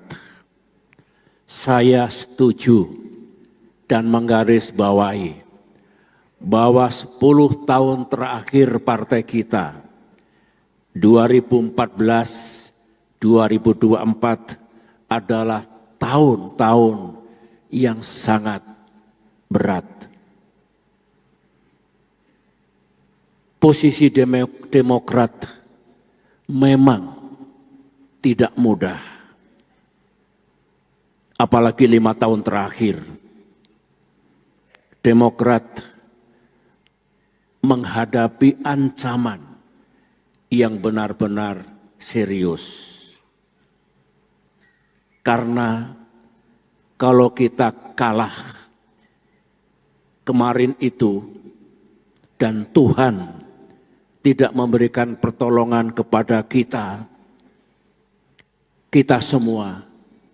Speaker 1: Saya setuju dan menggarisbawahi bahwa 10 tahun terakhir partai kita 2014-2024 adalah tahun-tahun yang sangat berat. Posisi Demokrat memang tidak mudah. Apalagi 5 tahun terakhir, Demokrat menghadapi ancaman yang benar-benar serius. Karena kalau kita kalah kemarin itu dan Tuhan tidak memberikan pertolongan kepada kita, kita semua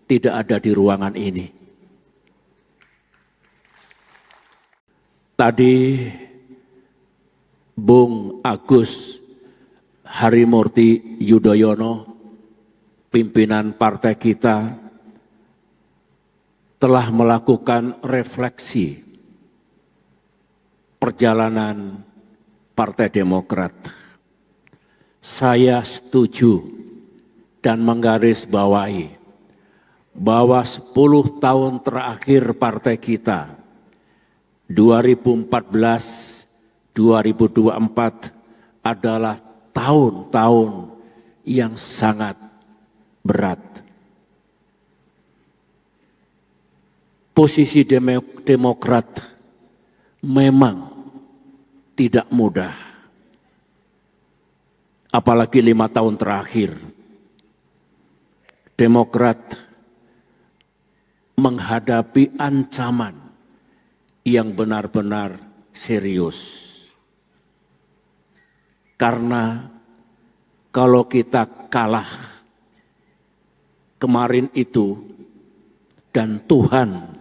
Speaker 1: tidak ada di ruangan ini. Tadi Bung Agus Harimurti Yudhoyono, pimpinan partai kita, telah melakukan refleksi perjalanan Partai Demokrat. Saya setuju dan menggarisbawahi bahwa 10 tahun terakhir partai kita 2014-2024 adalah tahun-tahun yang sangat berat. Posisi Demokrat memang tidak mudah. Apalagi 5 tahun terakhir, Demokrat menghadapi ancaman yang benar-benar serius. Karena kalau kita kalah kemarin itu dan Tuhan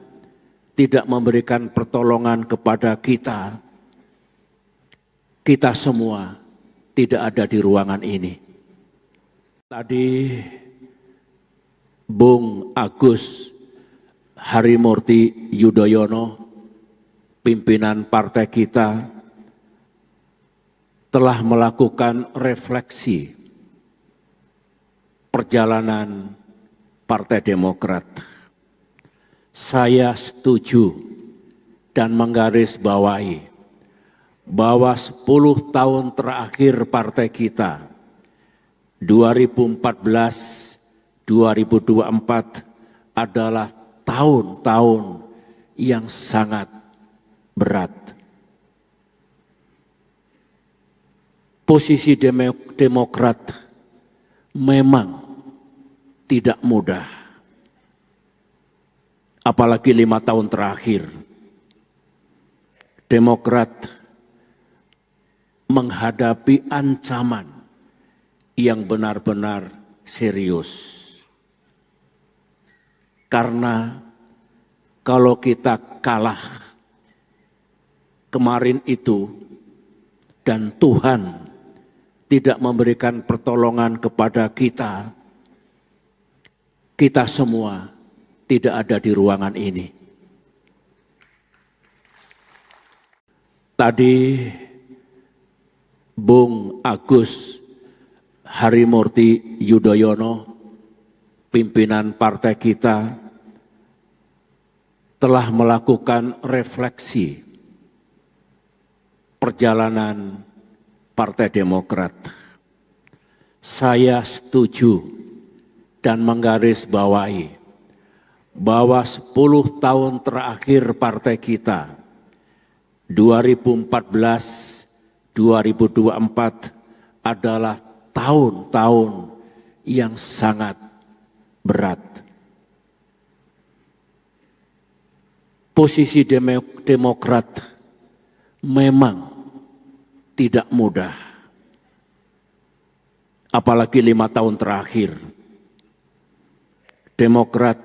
Speaker 1: tidak memberikan pertolongan kepada kita, kita semua tidak ada di ruangan ini. Tadi Bung Agus Harimurti Yudhoyono, pimpinan partai kita, telah melakukan refleksi perjalanan Partai Demokrat. Saya setuju dan menggarisbawahi bahwa 10 tahun terakhir partai kita 2014-2024 adalah tahun-tahun yang sangat berat. Posisi Demokrat memang tidak mudah. Apalagi 5 tahun terakhir, Demokrat menghadapi ancaman yang benar-benar serius. Karena kalau kita kalah kemarin itu dan Tuhan tidak memberikan pertolongan kepada kita, kita semua tidak ada di ruangan ini. Tadi Bung Agus Harimurti Yudhoyono, pimpinan partai kita, telah melakukan refleksi perjalanan Partai Demokrat. Saya setuju dan menggarisbawahi bahwa 10 tahun terakhir partai kita 2014-2024 adalah tahun-tahun yang sangat berat. Posisi Demokrat memang tidak mudah. Apalagi 5 tahun terakhir. Demokrat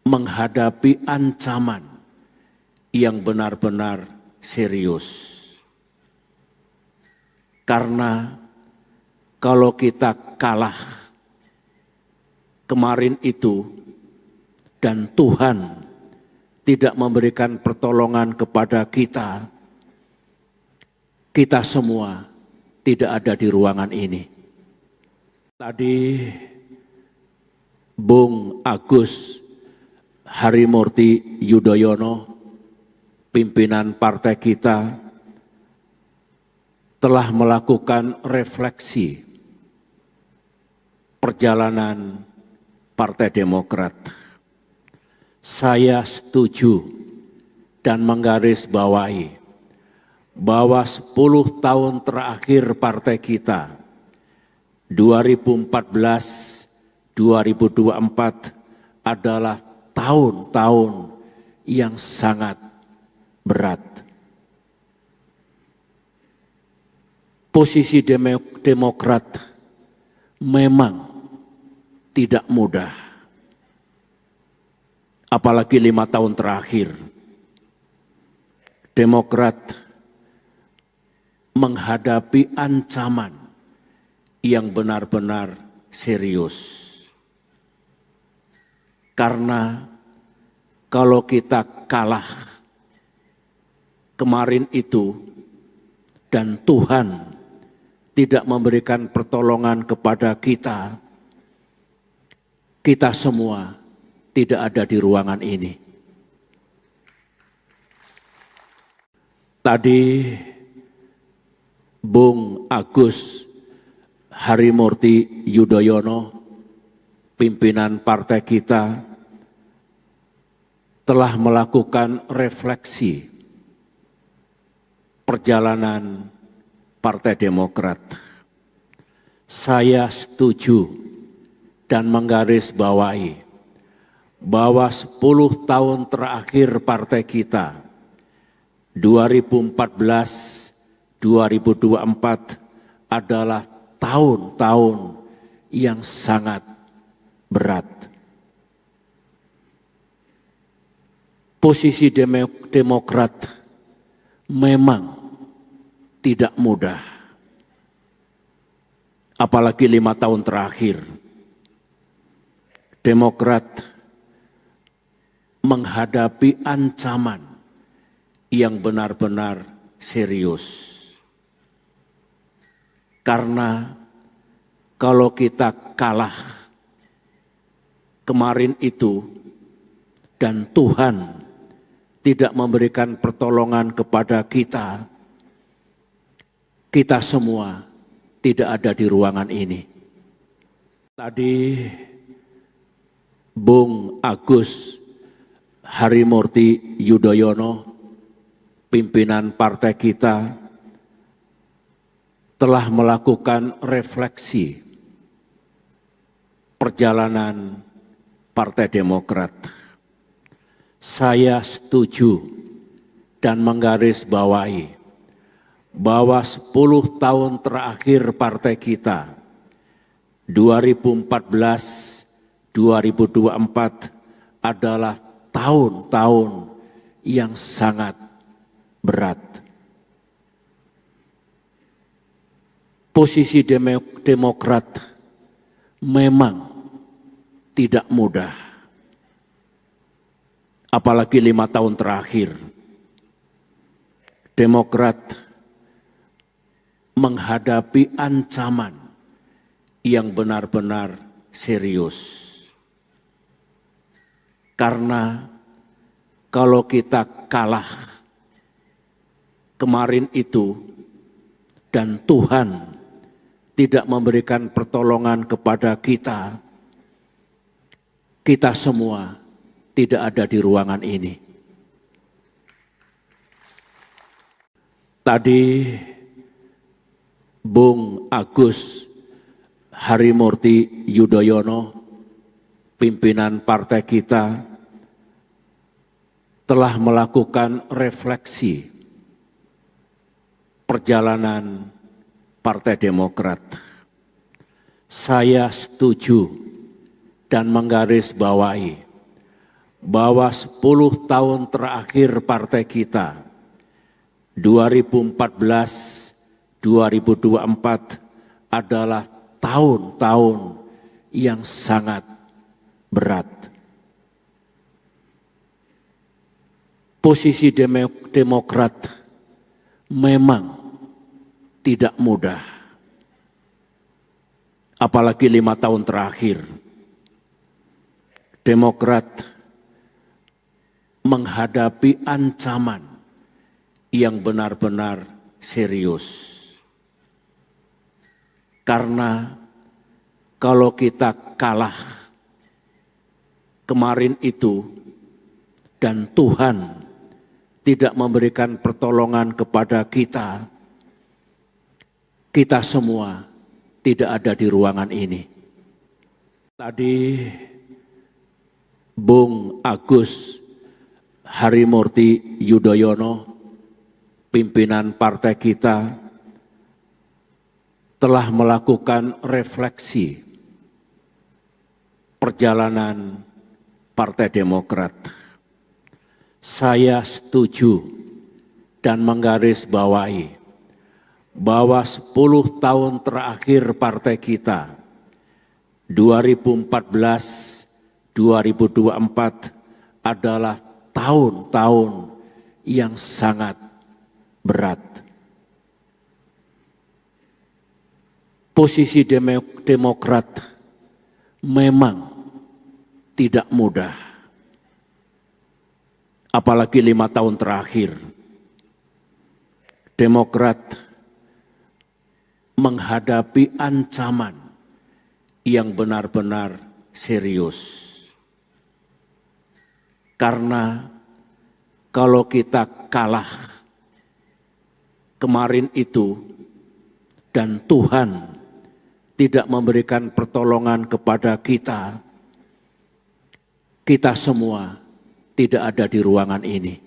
Speaker 1: menghadapi ancaman yang benar-benar serius. Karena kalau kita kalah kemarin itu dan Tuhan tidak memberikan pertolongan kepada kita, kita semua tidak ada di ruangan ini. Tadi Bung Agus Harimurti Yudhoyono, pimpinan partai kita, telah melakukan refleksi perjalanan Partai Demokrat. Saya setuju dan menggarisbawahi bahwa 10 tahun terakhir partai kita 2014-2024 adalah tahun-tahun yang sangat berat. Posisi Demokrat memang tidak mudah. Apalagi 5 tahun terakhir. Demokrat menghadapi ancaman yang benar-benar serius. Karena kalau kita kalah kemarin itu dan Tuhan tidak memberikan pertolongan kepada kita, kita semua tidak ada di ruangan ini. Tadi Bung Agus Harimurti Yudhoyono, pimpinan partai kita, telah melakukan refleksi perjalanan Partai Demokrat. Saya setuju dan menggarisbawahi bahwa 10 tahun terakhir partai kita 2014-2024 adalah tahun-tahun yang sangat berat. Posisi Demokrat memang tidak mudah. Apalagi 5 tahun terakhir. Demokrat menghadapi ancaman yang benar-benar serius. Karena kalau kita kalah kemarin itu dan Tuhan tidak memberikan pertolongan kepada kita, kita semua tidak ada di ruangan ini. Tadi Bung Agus Harimurti Yudhoyono, pimpinan partai kita, telah melakukan refleksi perjalanan Partai Demokrat. Saya setuju dan menggarisbawahi bahwa 10 tahun terakhir partai kita 2014-2024 adalah tahun-tahun yang sangat berat. Posisi Demokrat memang tidak mudah, apalagi 5 tahun terakhir. Demokrat menghadapi ancaman yang benar-benar serius. Karena kalau kita kalah kemarin itu dan Tuhan tidak memberikan pertolongan kepada kita, kita semua tidak ada di ruangan ini. Tadi Bung Agus Harimurti Yudhoyono, pimpinan partai kita, telah melakukan refleksi perjalanan Partai Demokrat. Saya setuju dan menggarisbawahi bahwa 10 tahun terakhir partai kita 2014-2024 adalah tahun-tahun yang sangat berat. Posisi Demokrat memang tidak mudah, apalagi 5 tahun terakhir. Demokrat menghadapi ancaman yang benar-benar serius. Karena kalau kita kalah kemarin itu dan Tuhan tidak memberikan pertolongan kepada kita, kita semua tidak ada di ruangan ini. Tadi Bung Agus Harimurti Yudhoyono, pimpinan partai kita, telah melakukan refleksi perjalanan Partai Demokrat. Saya setuju dan menggarisbawahi bahwa 10 tahun terakhir partai kita 2014-2024 adalah tahun-tahun yang sangat berat. Posisi Demokrat memang tidak mudah, apalagi 5 tahun terakhir. Demokrat menghadapi ancaman yang benar-benar serius. Karena kalau kita kalah kemarin itu dan Tuhan tidak memberikan pertolongan kepada kita, kita semua tidak ada di ruangan ini.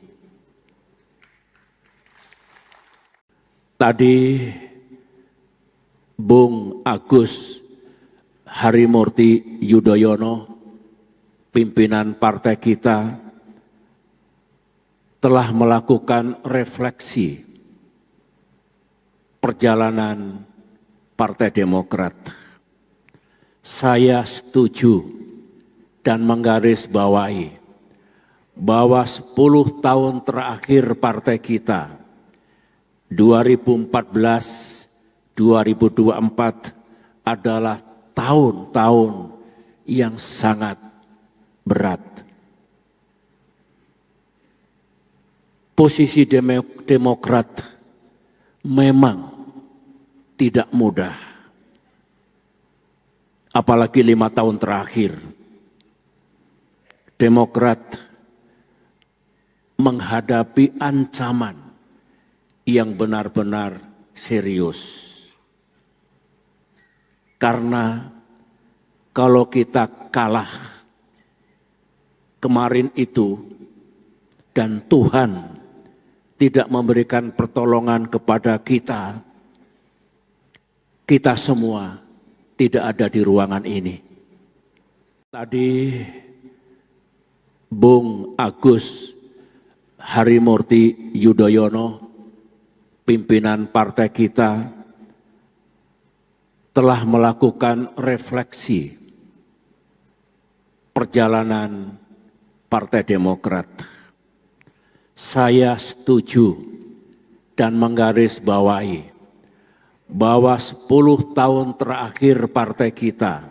Speaker 1: Tadi Bung Agus Harimurti Yudhoyono, pimpinan partai kita, telah melakukan refleksi perjalanan Partai Demokrat. Saya setuju dan menggarisbawahi bahwa 10 tahun terakhir partai kita 2014-2024 adalah tahun-tahun yang sangat berat. Posisi Demokrat memang tidak mudah, apalagi 5 tahun terakhir. Demokrat menghadapi ancaman yang benar-benar serius. Karena kalau kita kalah kemarin itu dan Tuhan tidak memberikan pertolongan kepada kita, kita semua tidak ada di ruangan ini. Tadi Bung Agus Harimurti Yudhoyono, pimpinan partai kita, telah melakukan refleksi perjalanan Partai Demokrat. Saya setuju dan menggarisbawahi bahwa 10 tahun terakhir partai kita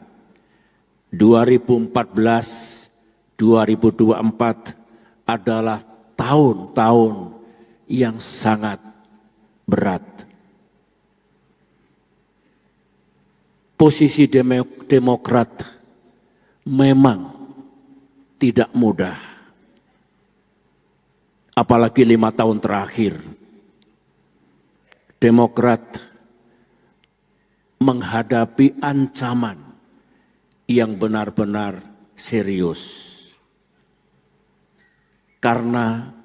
Speaker 1: 2014-2024 adalah tahun-tahun yang sangat berat. Posisi Demokrat memang tidak mudah, apalagi 5 tahun terakhir. Demokrat menghadapi ancaman yang benar-benar serius. Karena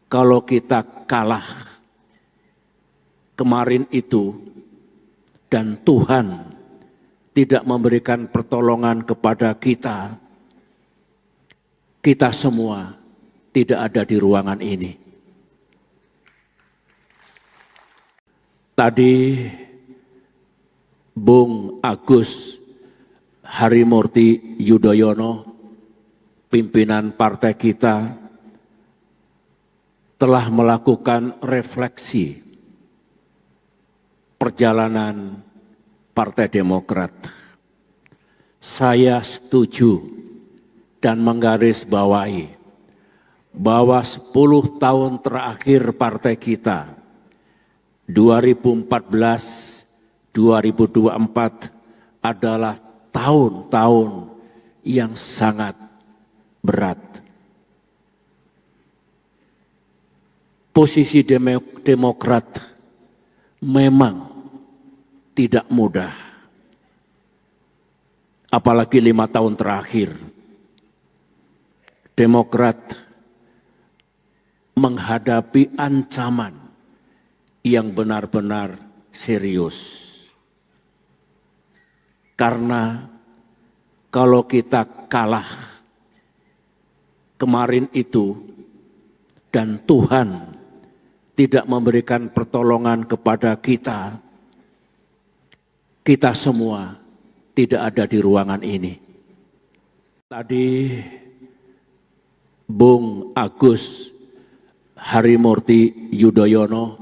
Speaker 1: kalau kita kalah kemarin itu dan Tuhan tidak memberikan pertolongan kepada kita, kita semua tidak ada di ruangan ini. Tadi Bung Agus Harimurti Yudhoyono, pimpinan partai kita, telah melakukan refleksi perjalanan Partai Demokrat. Saya setuju dan menggarisbawahi bahwa 10 tahun terakhir partai kita 2014-2024 adalah tahun-tahun yang sangat berat. Posisi Demokrat memang tidak mudah, apalagi 5 tahun terakhir. Demokrat menghadapi ancaman yang benar-benar serius. Karena kalau kita kalah kemarin itu dan Tuhan tidak memberikan pertolongan kepada kita, kita semua tidak ada di ruangan ini. Tadi Bung Agus Harimurti Yudhoyono,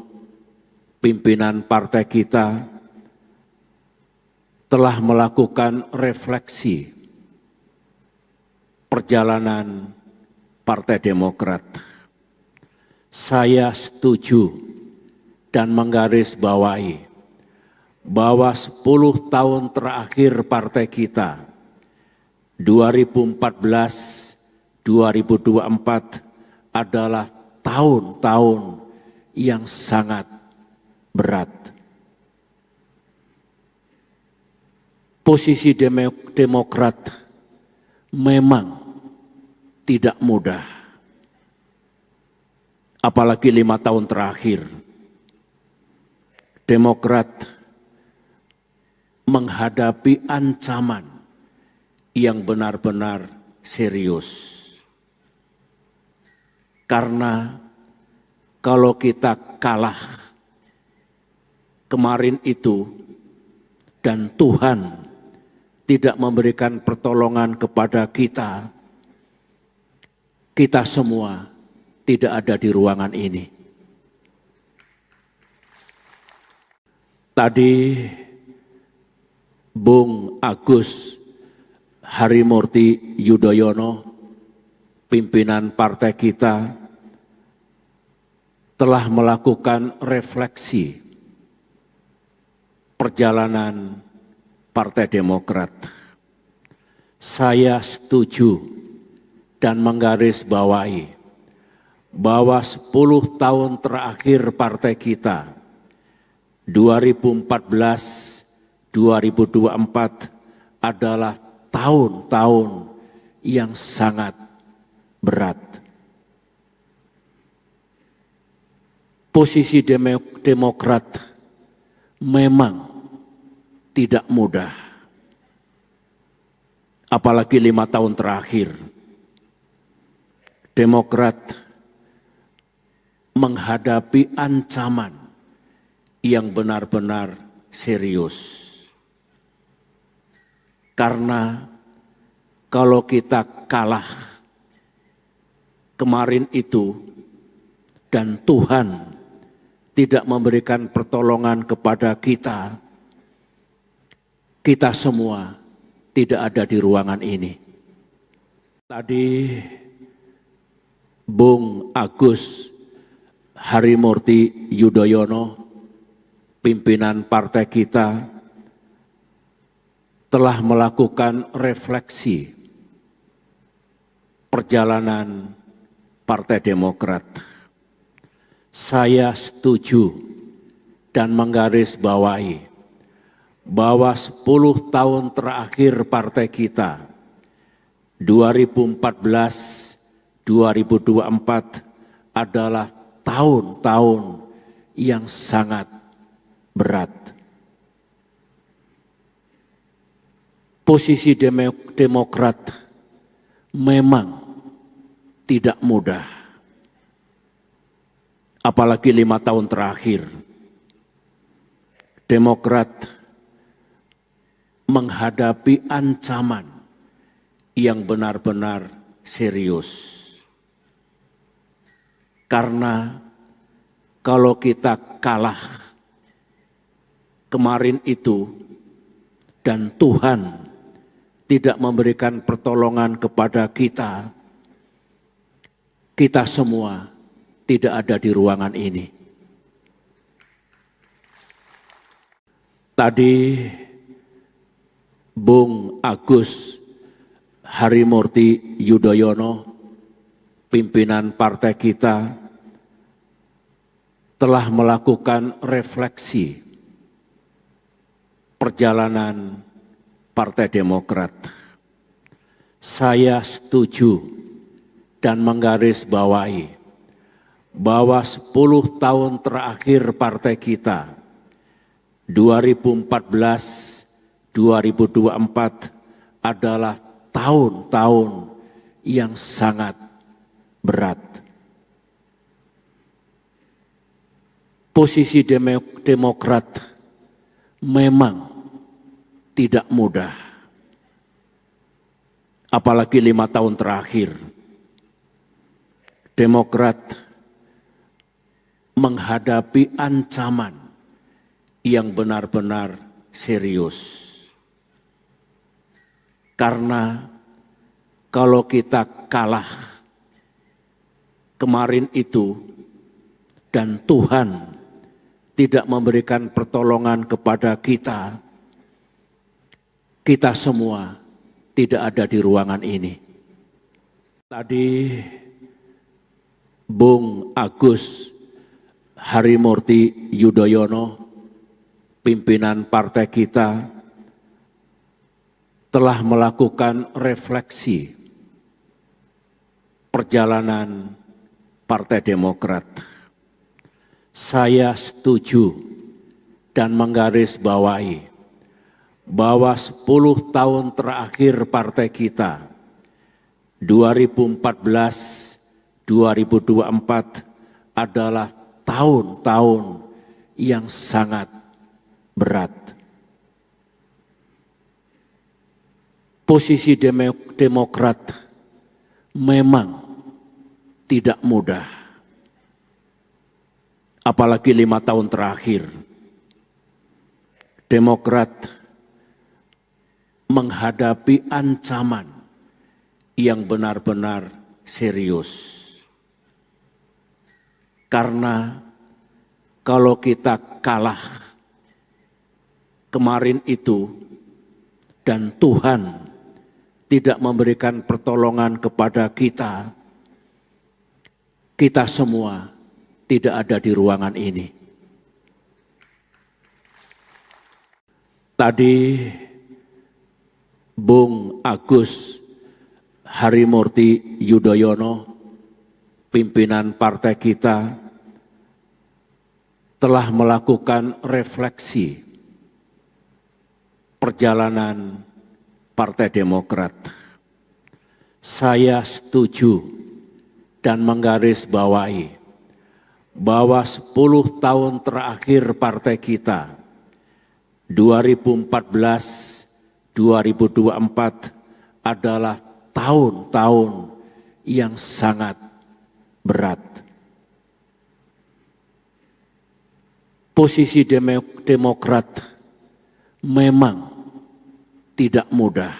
Speaker 1: pimpinan partai kita, telah melakukan refleksi perjalanan Partai Demokrat. Saya setuju dan menggarisbawahi bahwa 10 tahun terakhir partai kita 2014-2024 adalah tahun-tahun yang sangat berat. Posisi Demokrat memang tidak mudah, apalagi 5 tahun terakhir. Demokrat menghadapi ancaman yang benar-benar serius. Karena kalau kita kalah kemarin itu dan Tuhan tidak memberikan pertolongan kepada kita, kita semua tidak ada di ruangan ini. Tadi Bung Agus Harimurti Yudhoyono, pimpinan partai kita, telah melakukan refleksi perjalanan Partai Demokrat. Saya setuju dan menggarisbawahi bahwa 10 tahun terakhir partai kita 2014-2024 adalah tahun-tahun yang sangat berat. Posisi Demokrat memang tidak mudah. Apalagi 5 tahun terakhir. Demokrat menghadapi ancaman yang benar-benar serius. Karena kalau kita kalah kemarin itu dan Tuhan tidak memberikan pertolongan kepada kita, kita semua tidak ada di ruangan ini. Tadi Bung Agus Harimurti Yudhoyono, pimpinan partai kita, telah melakukan refleksi perjalanan Partai Demokrat. Saya setuju dan menggarisbawahi bahwa 10 tahun terakhir partai kita 2014-2024 adalah tahun-tahun yang sangat berat. Posisi Demokrat memang tidak mudah. Apalagi 5 tahun terakhir, Demokrat menghadapi ancaman yang benar-benar serius. Karena kalau kita kalah kemarin itu dan Tuhan tidak memberikan pertolongan kepada kita, kita semua tidak ada di ruangan ini. Tadi Bung Agus Harimurti Yudhoyono, pimpinan partai kita, telah melakukan refleksi perjalanan Partai Demokrat. Saya setuju dan menggarisbawahi bahwa 10 tahun terakhir partai kita 2014-2024 adalah tahun-tahun yang sangat berat. Posisi Demokrat memang tidak mudah. Apalagi 5 tahun terakhir, Demokrat menghadapi ancaman yang benar-benar serius. Karena kalau kita kalah kemarin itu dan Tuhan tidak memberikan pertolongan kepada kita, kita semua tidak ada di ruangan ini. Tadi Bung Agus Harimurti Yudhoyono, pimpinan partai kita, telah melakukan refleksi perjalanan Partai Demokrat. Saya setuju dan menggarisbawahi bahwa 10 tahun terakhir partai kita 2014-2024 adalah tahun-tahun yang sangat berat. Posisi Demokrat memang tidak mudah. Apalagi 5 tahun terakhir, Demokrat menghadapi ancaman yang benar-benar serius. Karena kalau kita kalah kemarin itu dan Tuhan tidak memberikan pertolongan kepada kita, kita semua tidak ada di ruangan ini. Tadi Bung Agus Harimurti Yudhoyono, pimpinan partai kita, telah melakukan refleksi perjalanan Partai Demokrat. Saya setuju dan menggarisbawahi bahwa 10 tahun terakhir partai kita 2014-2024 adalah tahun-tahun yang sangat berat. Posisi Demokrat memang tidak mudah,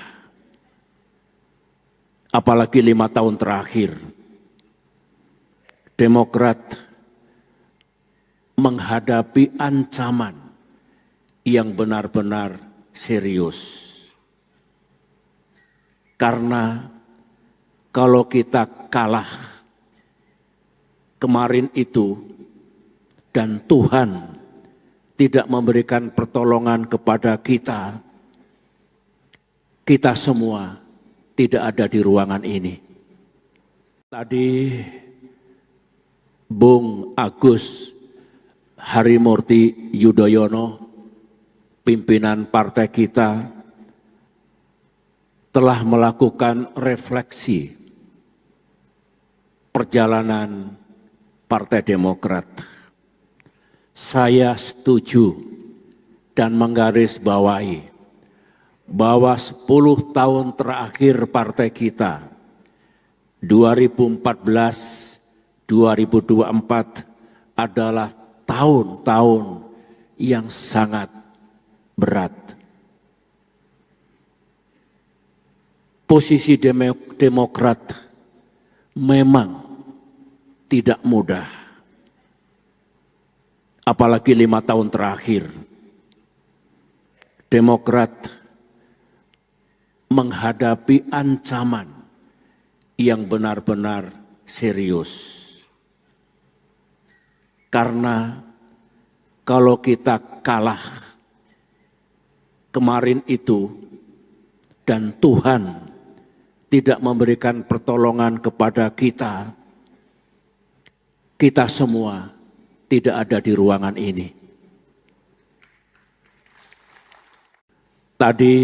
Speaker 1: apalagi 5 tahun terakhir. Demokrat menghadapi ancaman yang benar-benar serius. Karena kalau kita kalah kemarin itu dan Tuhan tidak memberikan pertolongan kepada kita, kita semua tidak ada di ruangan ini. Tadi Bung Agus Harimurti Yudhoyono, pimpinan partai kita, telah melakukan refleksi perjalanan Partai Demokrat. Saya setuju dan menggarisbawahi bahwa 10 tahun terakhir partai kita 2014-2024 adalah tahun-tahun yang sangat berat. Posisi Demokrat memang tidak mudah, apalagi 5 tahun terakhir. Demokrat menghadapi ancaman yang benar-benar serius. Karena kalau kita kalah kemarin itu dan Tuhan tidak memberikan pertolongan kepada kita, kita semua tidak ada di ruangan ini. Tadi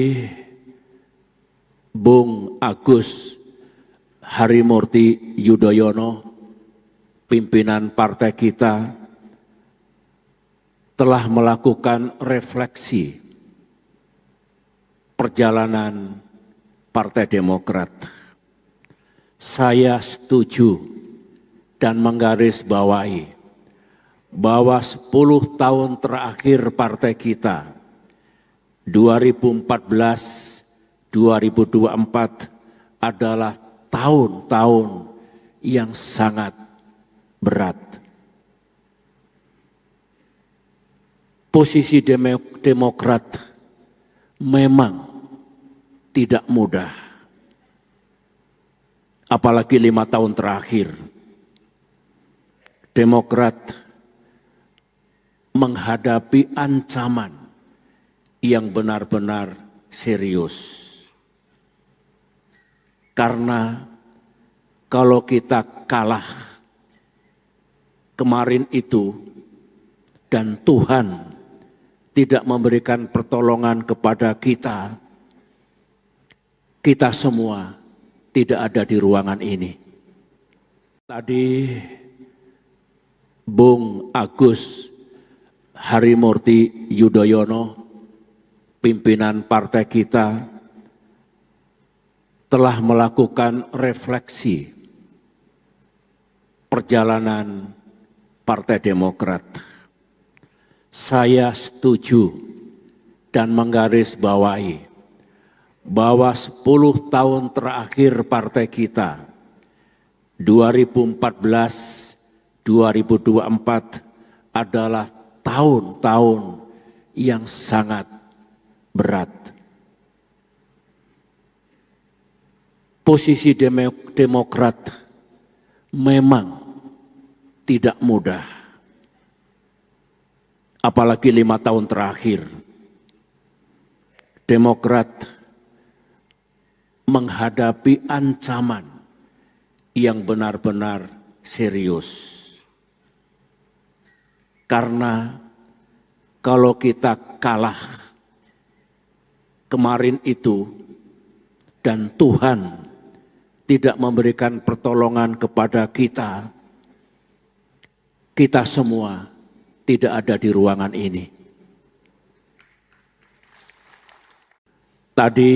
Speaker 1: Bung Agus Harimurti Yudhoyono, pimpinan partai kita, telah melakukan refleksi perjalanan Partai Demokrat. Saya setuju dan menggarisbawahi bahwa 10 tahun terakhir partai kita 2014-2024 adalah tahun-tahun yang sangat berat. Posisi Demokrat memang tidak mudah, apalagi 5 tahun terakhir. Demokrat menghadapi ancaman yang benar-benar serius. Karena kalau kita kalah kemarin itu dan Tuhan tidak memberikan pertolongan kepada kita, kita semua tidak ada di ruangan ini. Tadi Bung Agus Harimurti Yudhoyono, pimpinan partai kita, telah melakukan refleksi perjalanan Partai Demokrat. Saya setuju dan menggarisbawahi bahwa 10 tahun terakhir partai kita 2014-2024 adalah tahun-tahun yang sangat berat. Posisi Demokrat memang tidak mudah, apalagi 5 tahun terakhir. Demokrat menghadapi ancaman yang benar-benar serius. Karena kalau kita kalah kemarin itu dan Tuhan tidak memberikan pertolongan kepada kita, kita semua tidak ada di ruangan ini. Tadi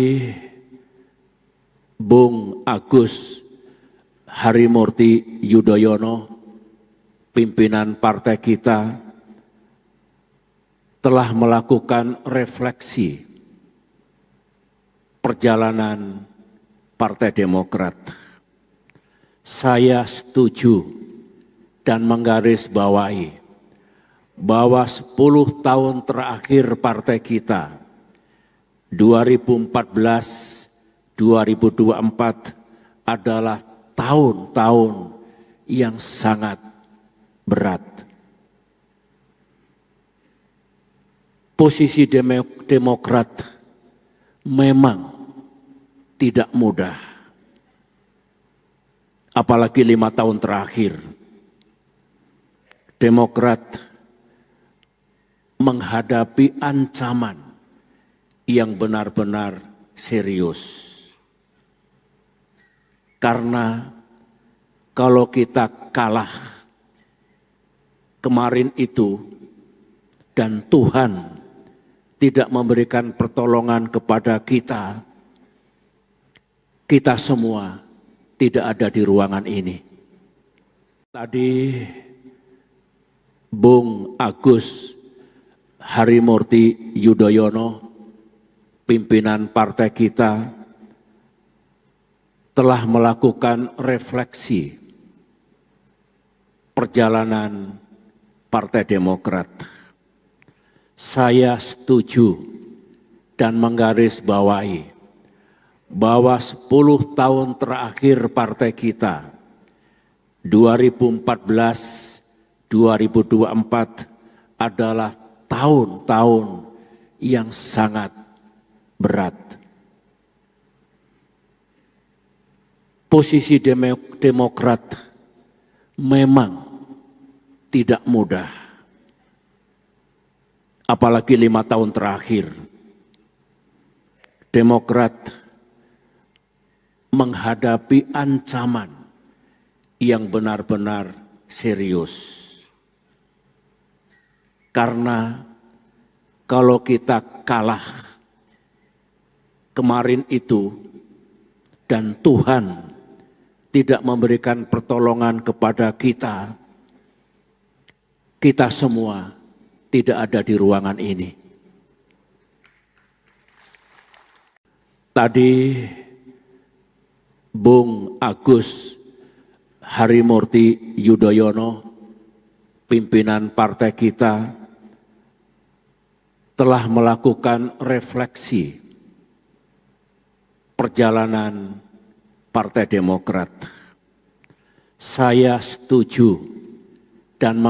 Speaker 1: Bung Agus Harimurti Yudhoyono, pimpinan partai kita, telah melakukan refleksi perjalanan Partai Demokrat. Saya setuju dan menggarisbawahi bahwa 10 tahun terakhir partai kita 2014-2024 adalah tahun-tahun yang sangat berat. Posisi Demokrat memang tidak mudah. Apalagi 5 tahun terakhir. Demokrat menghadapi ancaman yang benar-benar serius. Karena kalau kita kalah kemarin itu dan Tuhan tidak memberikan pertolongan kepada kita, kita semua tidak ada di ruangan ini. Tadi Bung Agus Harimurti Yudhoyono, pimpinan partai kita, telah melakukan refleksi perjalanan Partai Demokrat. Saya setuju dan menggarisbawahi bahwa 10 tahun terakhir partai kita 2014-2024 adalah tahun-tahun yang sangat berat. Posisi Demokrat memang tidak mudah. Apalagi 5 tahun terakhir. Demokrat menghadapi ancaman yang benar-benar serius. Karena kalau kita kalah kemarin itu dan Tuhan tidak memberikan pertolongan kepada kita, kita semua tidak ada di ruangan ini. Tadi Bung Agus Harimurti Yudhoyono, pimpinan partai kita, telah melakukan refleksi perjalanan Partai Demokrat. Saya setuju dan